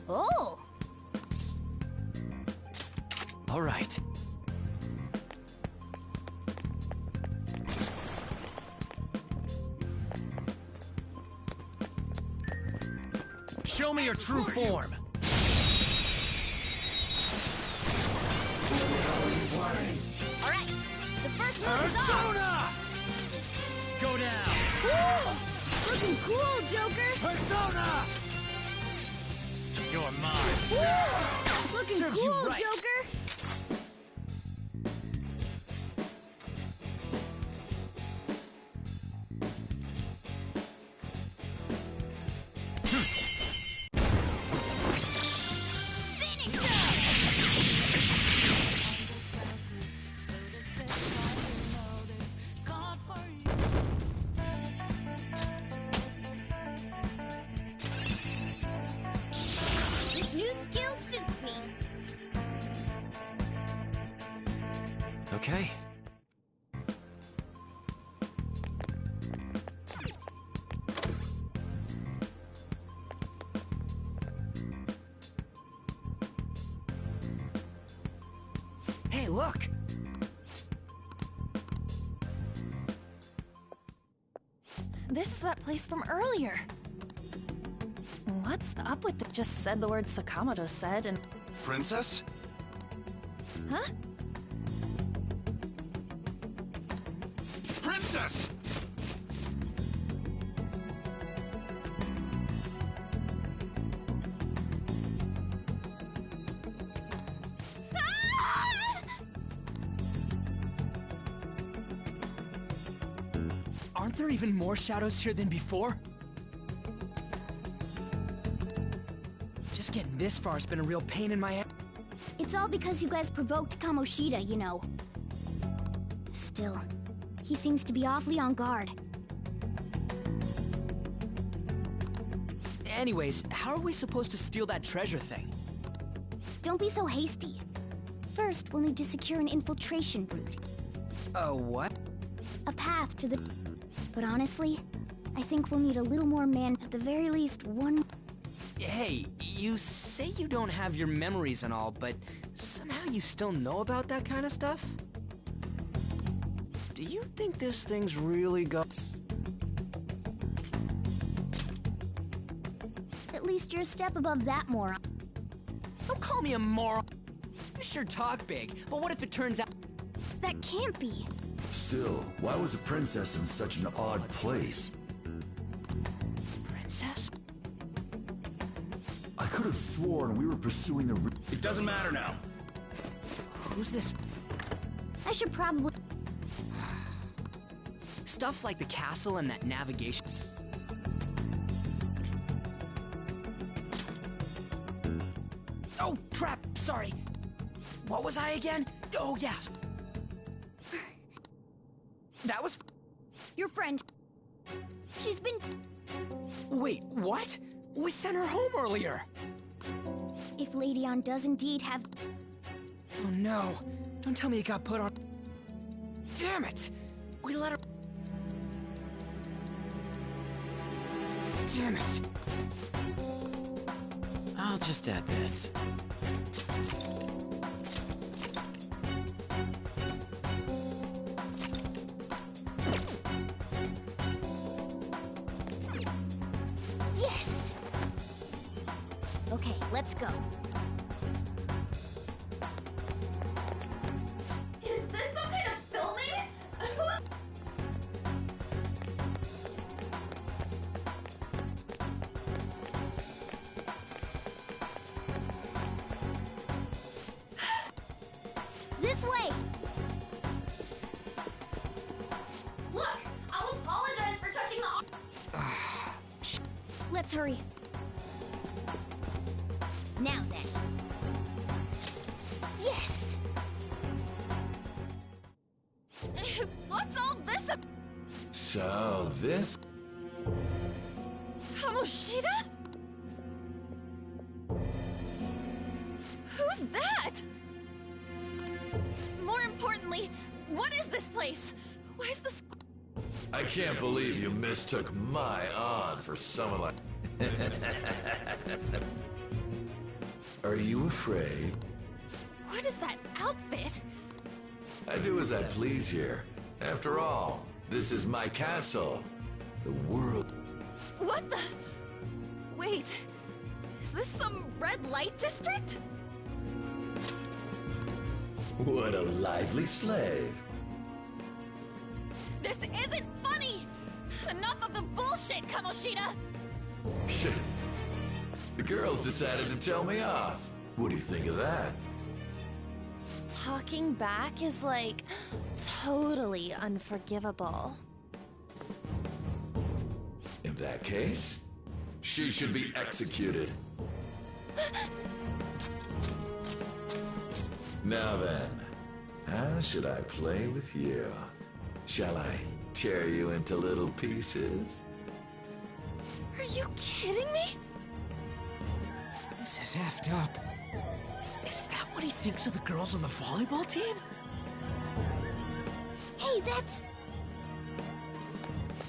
Oh! All right. Show me your true form. Alright, the first move is on! Persona! Go down. Woo! Looking cool, Joker! Persona! You're mine. Woo! Looking Serves you cool, right. Joker! This new skill suits me. Okay. Hey, look! This is that place from earlier. What's up with the just said the word Sakamoto said and... Princess? Huh? Princess! there even more shadows here than before? Just getting this far has been a real pain in my ass. It's all because you guys provoked Kamoshida, you know. Still, he seems to be awfully on guard. Anyways, how are we supposed to steal that treasure thing? Don't be so hasty. First, we'll need to secure an infiltration route. A what? A path to the... But honestly, I think we'll need a little more man, at the very least one... Hey, you say you don't have your memories and all, but somehow you still know about that kind of stuff? Do you think this thing's really go... At least you're a step above that moron. Don't call me a moron. You sure talk big, but what if it turns out... That can't be. Still, why was a princess in such an odd place? Princess? I could have sworn we were pursuing the... It doesn't matter now. Who's this? I should probably... Stuff like the castle and that navigation... Oh, crap! Sorry. What was I again? Oh, yes. That was... Your friend. She's been... Wait, what? We sent her home earlier. If Lady Ann does indeed have... Oh, no. Don't tell me it got put on... Damn it! We let her... Damn it. I'll just add this. Yes! Okay, let's go. Is this some kind of filming? This way! Look, I'll apologize for touching the... Let's hurry. Now then. Yes! What's all this about? So, this... Kamoshida? Who's that? More importantly, what is this place? Why is this... I can't believe you mistook my Ann for someone like... Are you afraid? What is that outfit? I do as I please here. After all, this is my castle. The world... What the... Wait, is this some red light district? What a lively slave. This isn't funny! Enough of the bullshit, Kamoshida! Shit. The girls decided to tell me off. What do you think of that? Talking back is like totally unforgivable. In that case, she should be executed. Now then, how should I play with you? Shall I tear you into little pieces? Are you kidding me? This is effed up. Is that what he thinks of the girls on the volleyball team? Hey, that's...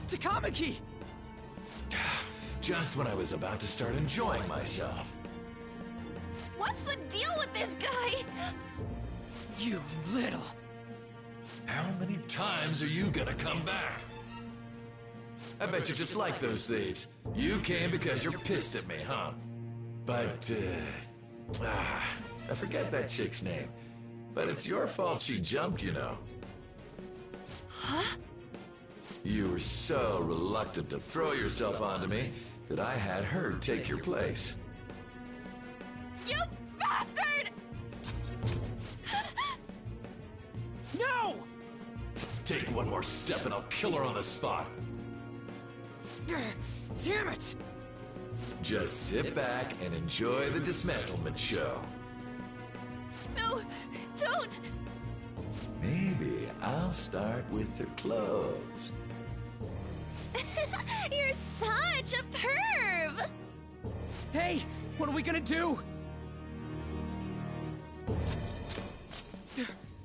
Takamaki! Just when I was about to start enjoying myself. What's the deal with this guy? You little... How many times are you gonna come back? I bet you just like those thieves. You came because you're pissed at me, huh? But, I forget that chick's name. But it's your fault she jumped, you know. Huh? You were so reluctant to throw yourself onto me that I had her take your place. You bastard! No! Take one more step and I'll kill her on the spot. Damn it! Just sit back and enjoy the dismantlement show. No, don't! Maybe I'll start with the clothes. You're such a perv! Hey, what are we gonna do?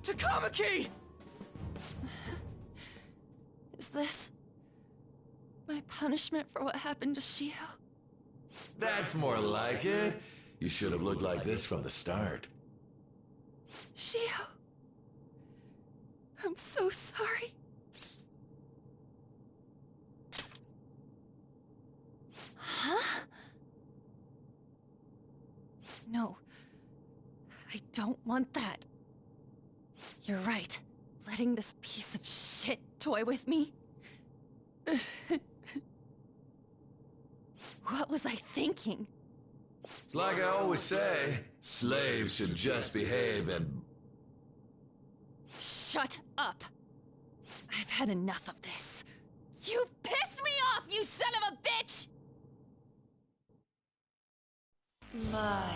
Takamaki! Is this my punishment for what happened to Shio? That's more like it. You should have looked like this from the start. Shio, I'm so sorry. Huh? No, I don't want that. You're right. Letting this piece of shit toy with me? What was I thinking? It's like I always say, slaves should just behave and... Shut up! I've had enough of this. You've pissed me off, you son of a bitch! My,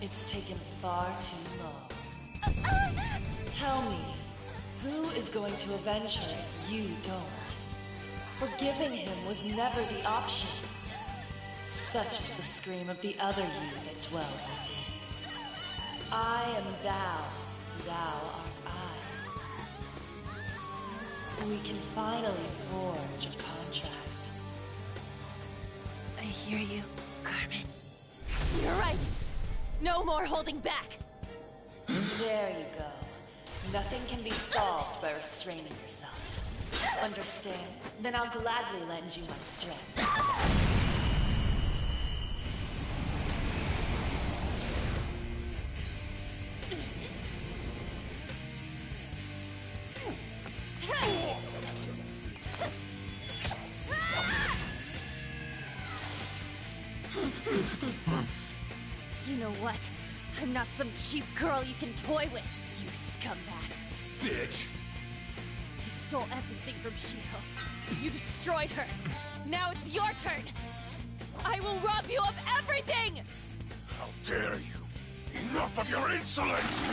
it's taken far too long. Tell me, who is going to avenge her if you don't? Forgiving him was never the option. Such is the scream of the other you that dwells within. I am thou, thou art I. We can finally forge a contract. I hear you, Carmen. You're right. No more holding back. There you go. Nothing can be solved by restraining yourself. Understand? Then I'll gladly lend you my strength. You know what? I'm not some cheap girl you can toy with, you scumbag. Bitch! You stole everything from Shio. You destroyed her. Now it's your turn. I will rob you of everything! How dare you! Enough of your insolence!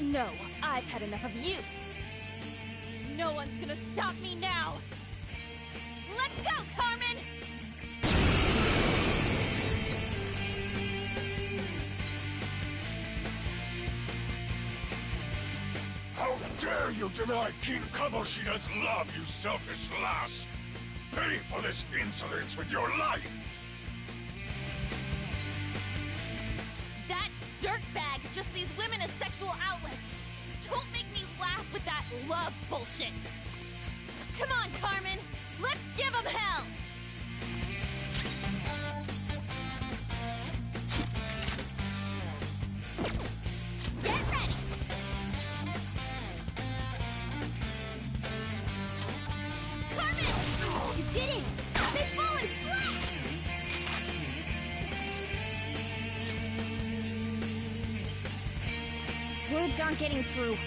No, I've had enough of you. No one's gonna stop me now. Let's go, Carmen! How dare you deny King Kamoshida's love, you selfish lass! Pay for this insolence with your life! That dirtbag just sees women as sexual outlets. Don't make me laugh with that love bullshit. Come on, Carmen. Let's give him hell! Get ready! Carmen! You did it! They've fallen flat! Words aren't getting through.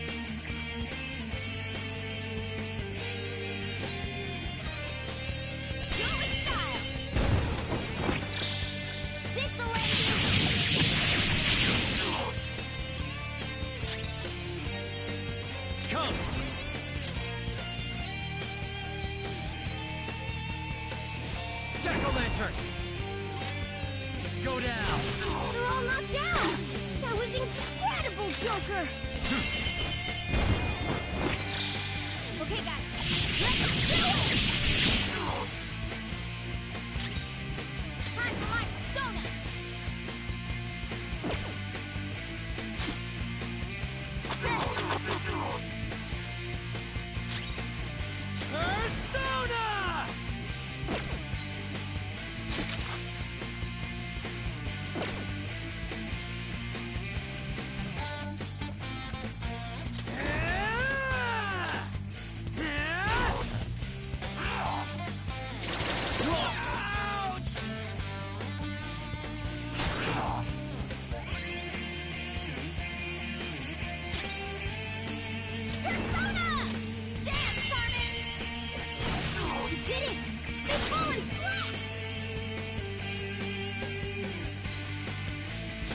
Jack-o'-lantern! Go down! They're all knocked down! That was incredible, Joker! Okay, guys, let's do it! Time for my persona! Persona! spinning! They're falling flat!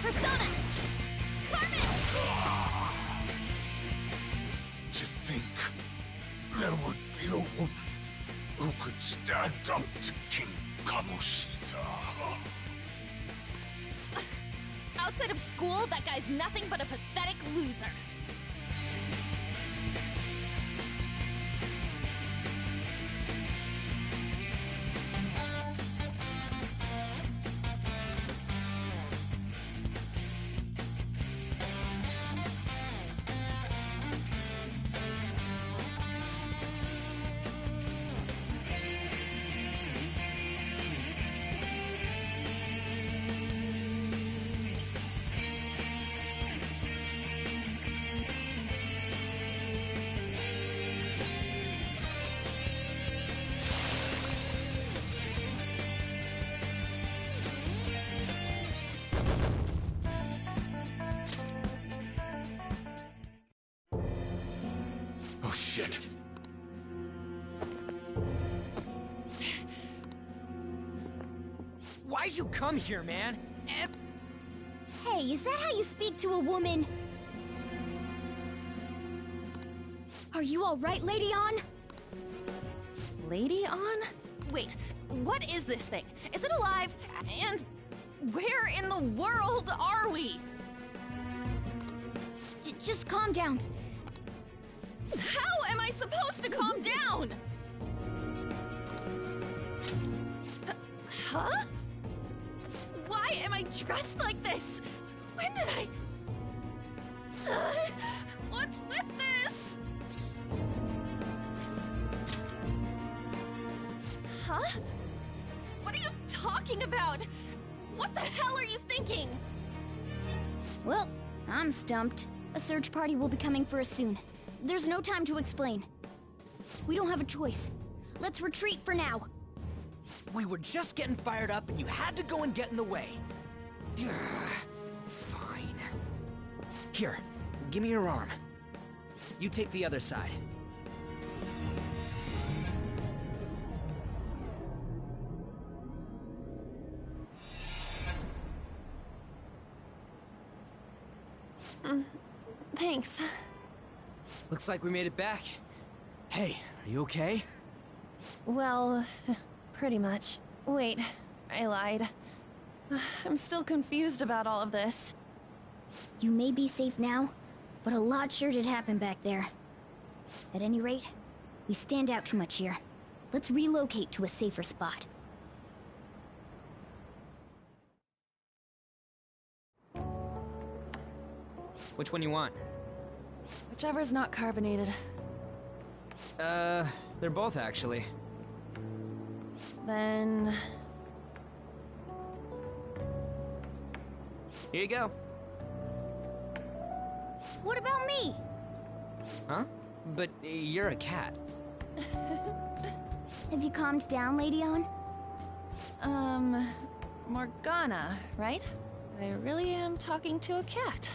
Persona! Carmen! To think there would be a woman who could stand up to King Kamoshida. Outside of school, that guy's nothing but a pathetic loser. Oh shit. Why'd you come here, man? Hey, is that how you speak to a woman? Are you alright, Lady On? Lady On? Wait, what is this thing? Is it alive? And where in the world are we? Just calm down. How am I supposed to calm down? Huh? Why am I dressed like this? When did I... what's with this? Huh? What are you talking about? What the hell are you thinking? Well, I'm stumped. A search party will be coming for us soon. There's no time to explain. We don't have a choice. Let's retreat for now. We were just getting fired up and you had to go and get in the way. Ugh, fine. Here, give me your arm. You take the other side. Thanks. Looks like we made it back. Hey, are you okay? Well, pretty much. Wait, I lied. I'm still confused about all of this. You may be safe now, but a lot sure did happen back there. At any rate, we stand out too much here. Let's relocate to a safer spot. Which one you want? Whichever's not carbonated. They're both actually. Then... Here you go. What about me? Huh? But you're a cat. Have you calmed down, Lady On? Morgana, right? I really am talking to a cat.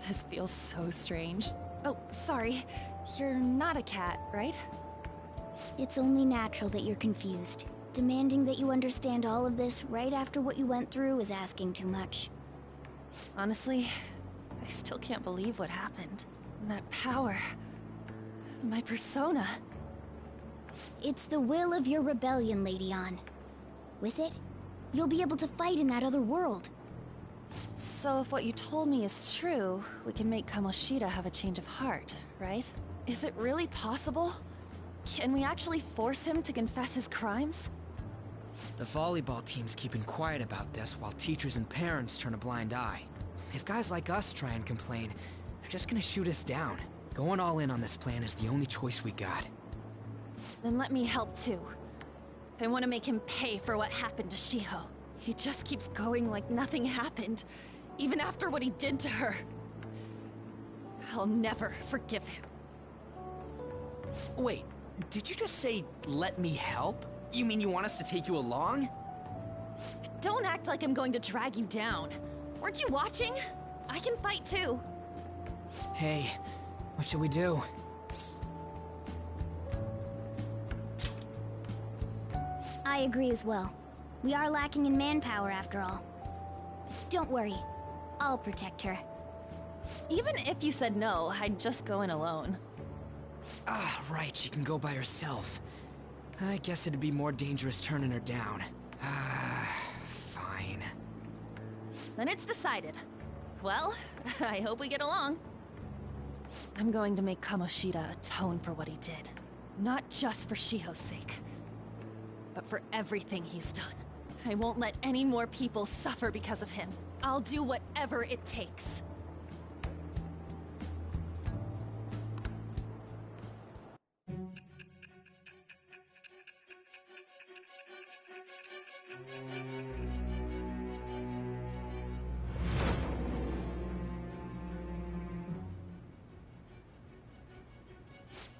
This feels so strange. Oh, sorry. You're not a cat, right? It's only natural that you're confused. Demanding that you understand all of this right after what you went through is asking too much. Honestly, I still can't believe what happened. And that power... my persona... It's the will of your rebellion, Lady On. With it, you'll be able to fight in that other world. So if what you told me is true, we can make Kamoshida have a change of heart, right? Is it really possible? Can we actually force him to confess his crimes? The volleyball team's keeping quiet about this while teachers and parents turn a blind eye. If guys like us try and complain, they're just gonna shoot us down. Going all in on this plan is the only choice we got. Then let me help too. I want to make him pay for what happened to Shiho. He just keeps going like nothing happened, even after what he did to her. I'll never forgive him. Wait, did you just say, let me help? You mean you want us to take you along? Don't act like I'm going to drag you down. Weren't you watching? I can fight too. Hey, what should we do? I agree as well. We are lacking in manpower after all. Don't worry. I'll protect her. Even if you said no, I'd just go in alone. Ah, right, she can go by herself. I guess it'd be more dangerous turning her down. Fine. Then it's decided. Well, I hope we get along. I'm going to make Kamoshida atone for what he did. Not just for Shiho's sake, but for everything he's done. I won't let any more people suffer because of him. I'll do whatever it takes.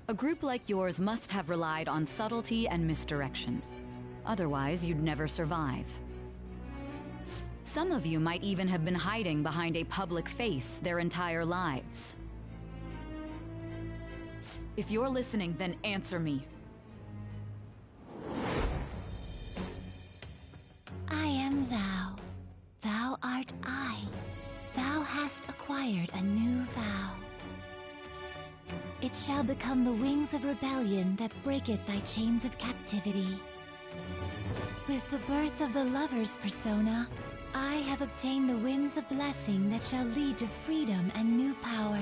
A group like yours must have relied on subtlety and misdirection. Otherwise, you'd never survive. Some of you might even have been hiding behind a public face their entire lives. If you're listening, then answer me. I am thou. Thou art I. Thou hast acquired a new vow. It shall become the wings of rebellion that breaketh thy chains of captivity. With the birth of the lover's persona, I have obtained the winds of blessing that shall lead to freedom and new power.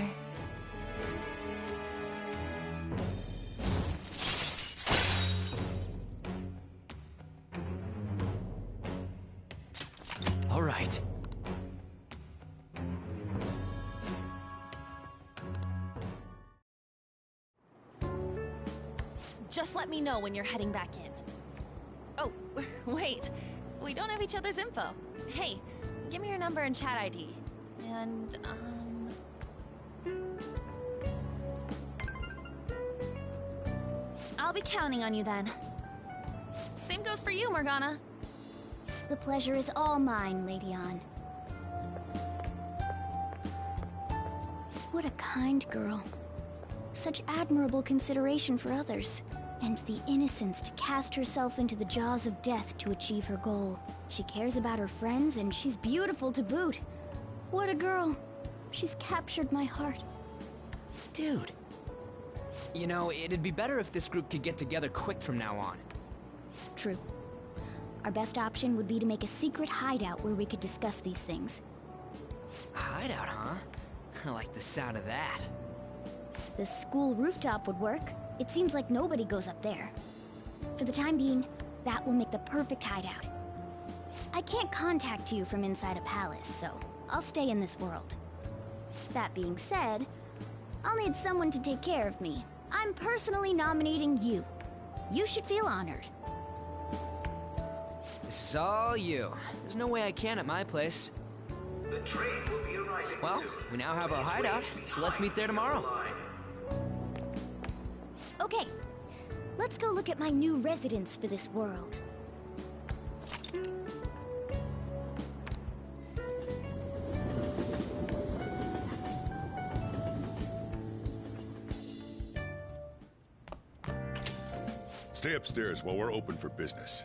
All right. Just let me know when you're heading back in. Oh, wait. We don't have each other's info. Hey, give me your number and chat ID. And, I'll be counting on you then. Same goes for you, Morgana. The pleasure is all mine, Lady Ann. What a kind girl. Such admirable consideration for others. And the innocence to cast herself into the jaws of death to achieve her goal. She cares about her friends, and she's beautiful to boot. What a girl. She's captured my heart. Dude. You know, it'd be better if this group could get together quick from now on. True. Our best option would be to make a secret hideout where we could discuss these things. A hideout, huh? I like the sound of that. The school rooftop would work. It seems like nobody goes up there. For the time being, that will make the perfect hideout. I can't contact you from inside a palace, so I'll stay in this world. That being said, I'll need someone to take care of me. I'm personally nominating you. You should feel honored. This is all you. There's no way I can at my place. The train will be arriving Well, soon. we now have our hideout, so let's meet there tomorrow. Okay, let's go look at my new residence for this world. Stay upstairs while we're open for business.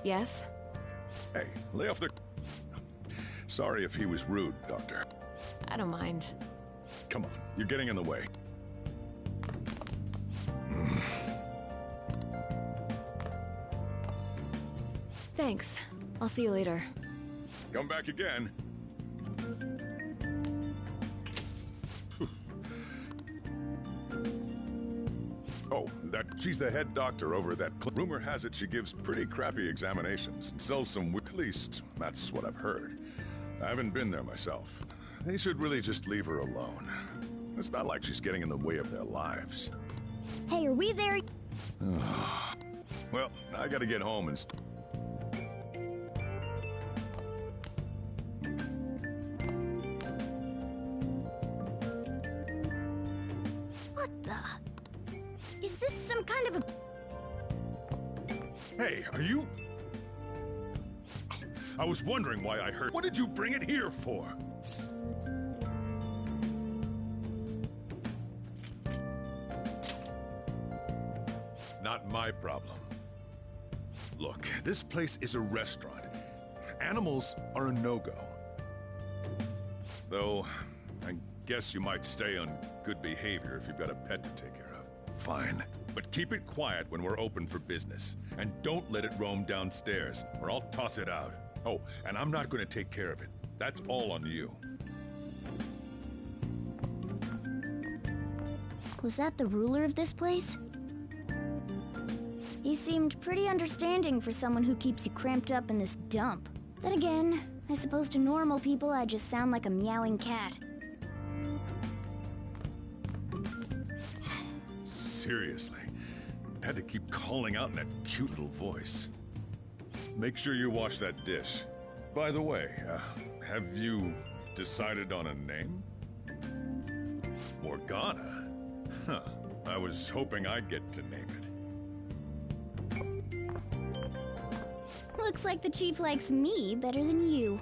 Yes? Hey, lay off the... Sorry if he was rude, Doctor. I don't mind. Come on, you're getting in the way. Thanks. I'll see you later. Come back again. Oh, she's the head doctor over at that rumor has it she gives pretty crappy examinations and sells some at least that's what I've heard. I haven't been there myself. They should really just leave her alone. It's not like she's getting in the way of their lives. Hey, are we there? Well, I gotta get home and What the? Is this some kind of a... Hey, are you... I was wondering why I heard... What did you bring it here for? not my problem. Look, this place is a restaurant. Animals are a no-go. Though, I guess you might stay on good behavior if you've got a pet to take care of. Fine. But keep it quiet when we're open for business. And don't let it roam downstairs, or I'll toss it out. Oh, and I'm not going to take care of it. That's all on you. Was that the ruler of this place? He seemed pretty understanding for someone who keeps you cramped up in this dump. Then again, I suppose to normal people I just sound like a meowing cat. Seriously, had to keep calling out in that cute little voice. Make sure you wash that dish. By the way, have you decided on a name? Morgana? Huh. I was hoping I'd get to name it. Looks like the chief likes me better than you.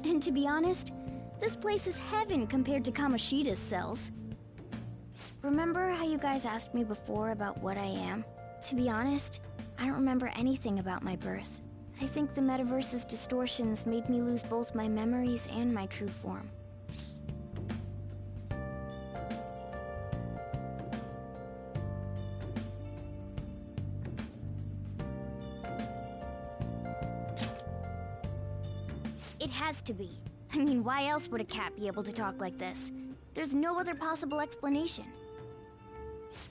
And to be honest, this place is heaven compared to Kamoshida's cells. Remember how you guys asked me before about what I am? To be honest, I don't remember anything about my birth. I think the metaverse's distortions made me lose both my memories and my true form. It has to be. I mean, why else would a cat be able to talk like this? There's no other possible explanation.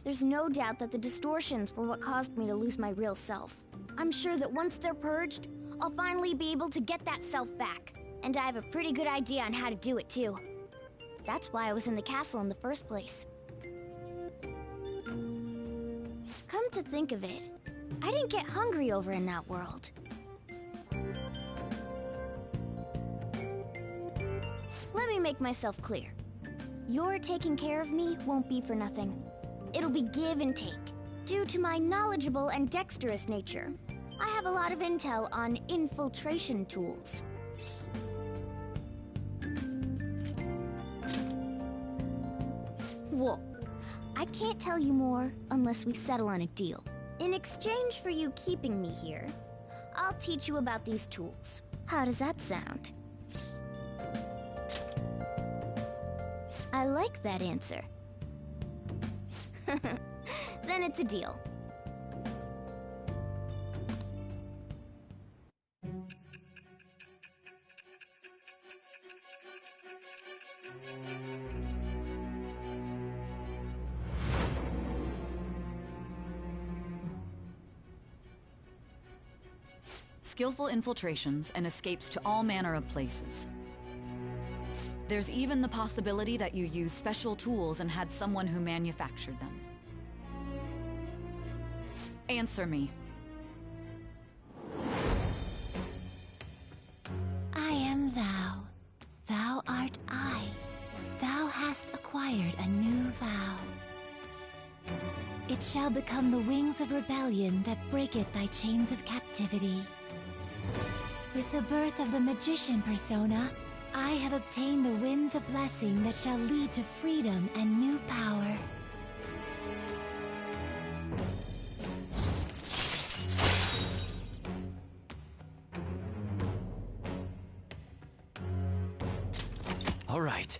There's no doubt that the distortions were what caused me to lose my real self. I'm sure that once they're purged, I'll finally be able to get that self back. And I have a pretty good idea on how to do it too. That's why I was in the castle in the first place. Come to think of it, I didn't get hungry over in that world. Let me make myself clear. Your taking care of me won't be for nothing. It'll be give and take. Due to my knowledgeable and dexterous nature, I have a lot of intel on infiltration tools. Whoa. I can't tell you more unless we settle on a deal. In exchange for you keeping me here, I'll teach you about these tools. How does that sound? I like that answer. Then it's a deal. Skillful infiltrations and escapes to all manner of places. There's even the possibility that you used special tools and had someone who manufactured them. Answer me. I am thou. Thou art I. Thou hast acquired a new vow. It shall become the wings of rebellion that breaketh thy chains of captivity. With the birth of the magician persona, I have obtained the winds of blessing that shall lead to freedom and new power. All right.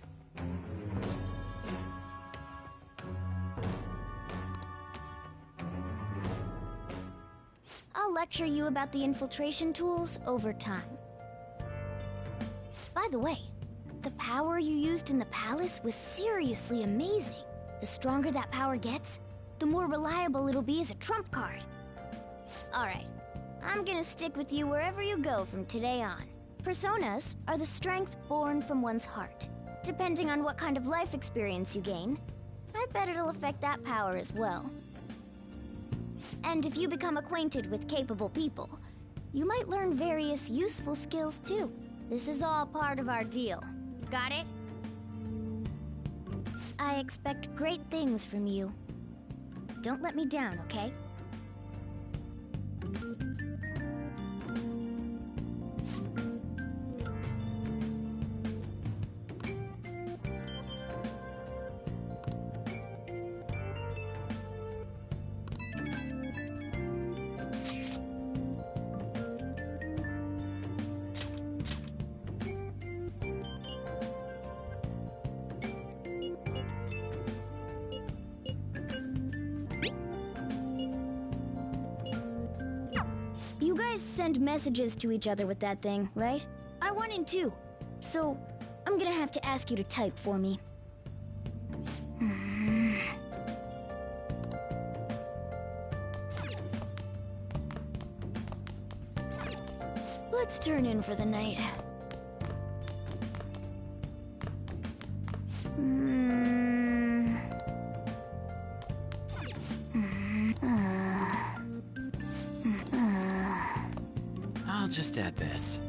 I'll lecture you about the infiltration tools over time. By the way, the power you used in the palace was seriously amazing. The stronger that power gets, the more reliable it'll be as a trump card. Alright, I'm gonna stick with you wherever you go from today on. Personas are the strength born from one's heart. Depending on what kind of life experience you gain, I bet it'll affect that power as well. And if you become acquainted with capable people, you might learn various useful skills too. This is all part of our deal. Got it? I expect great things from you. Don't let me down, okay? send messages to each other with that thing, right? I want in too. So, I'm gonna have to ask you to type for me. Let's turn in for the night. I'll just add this.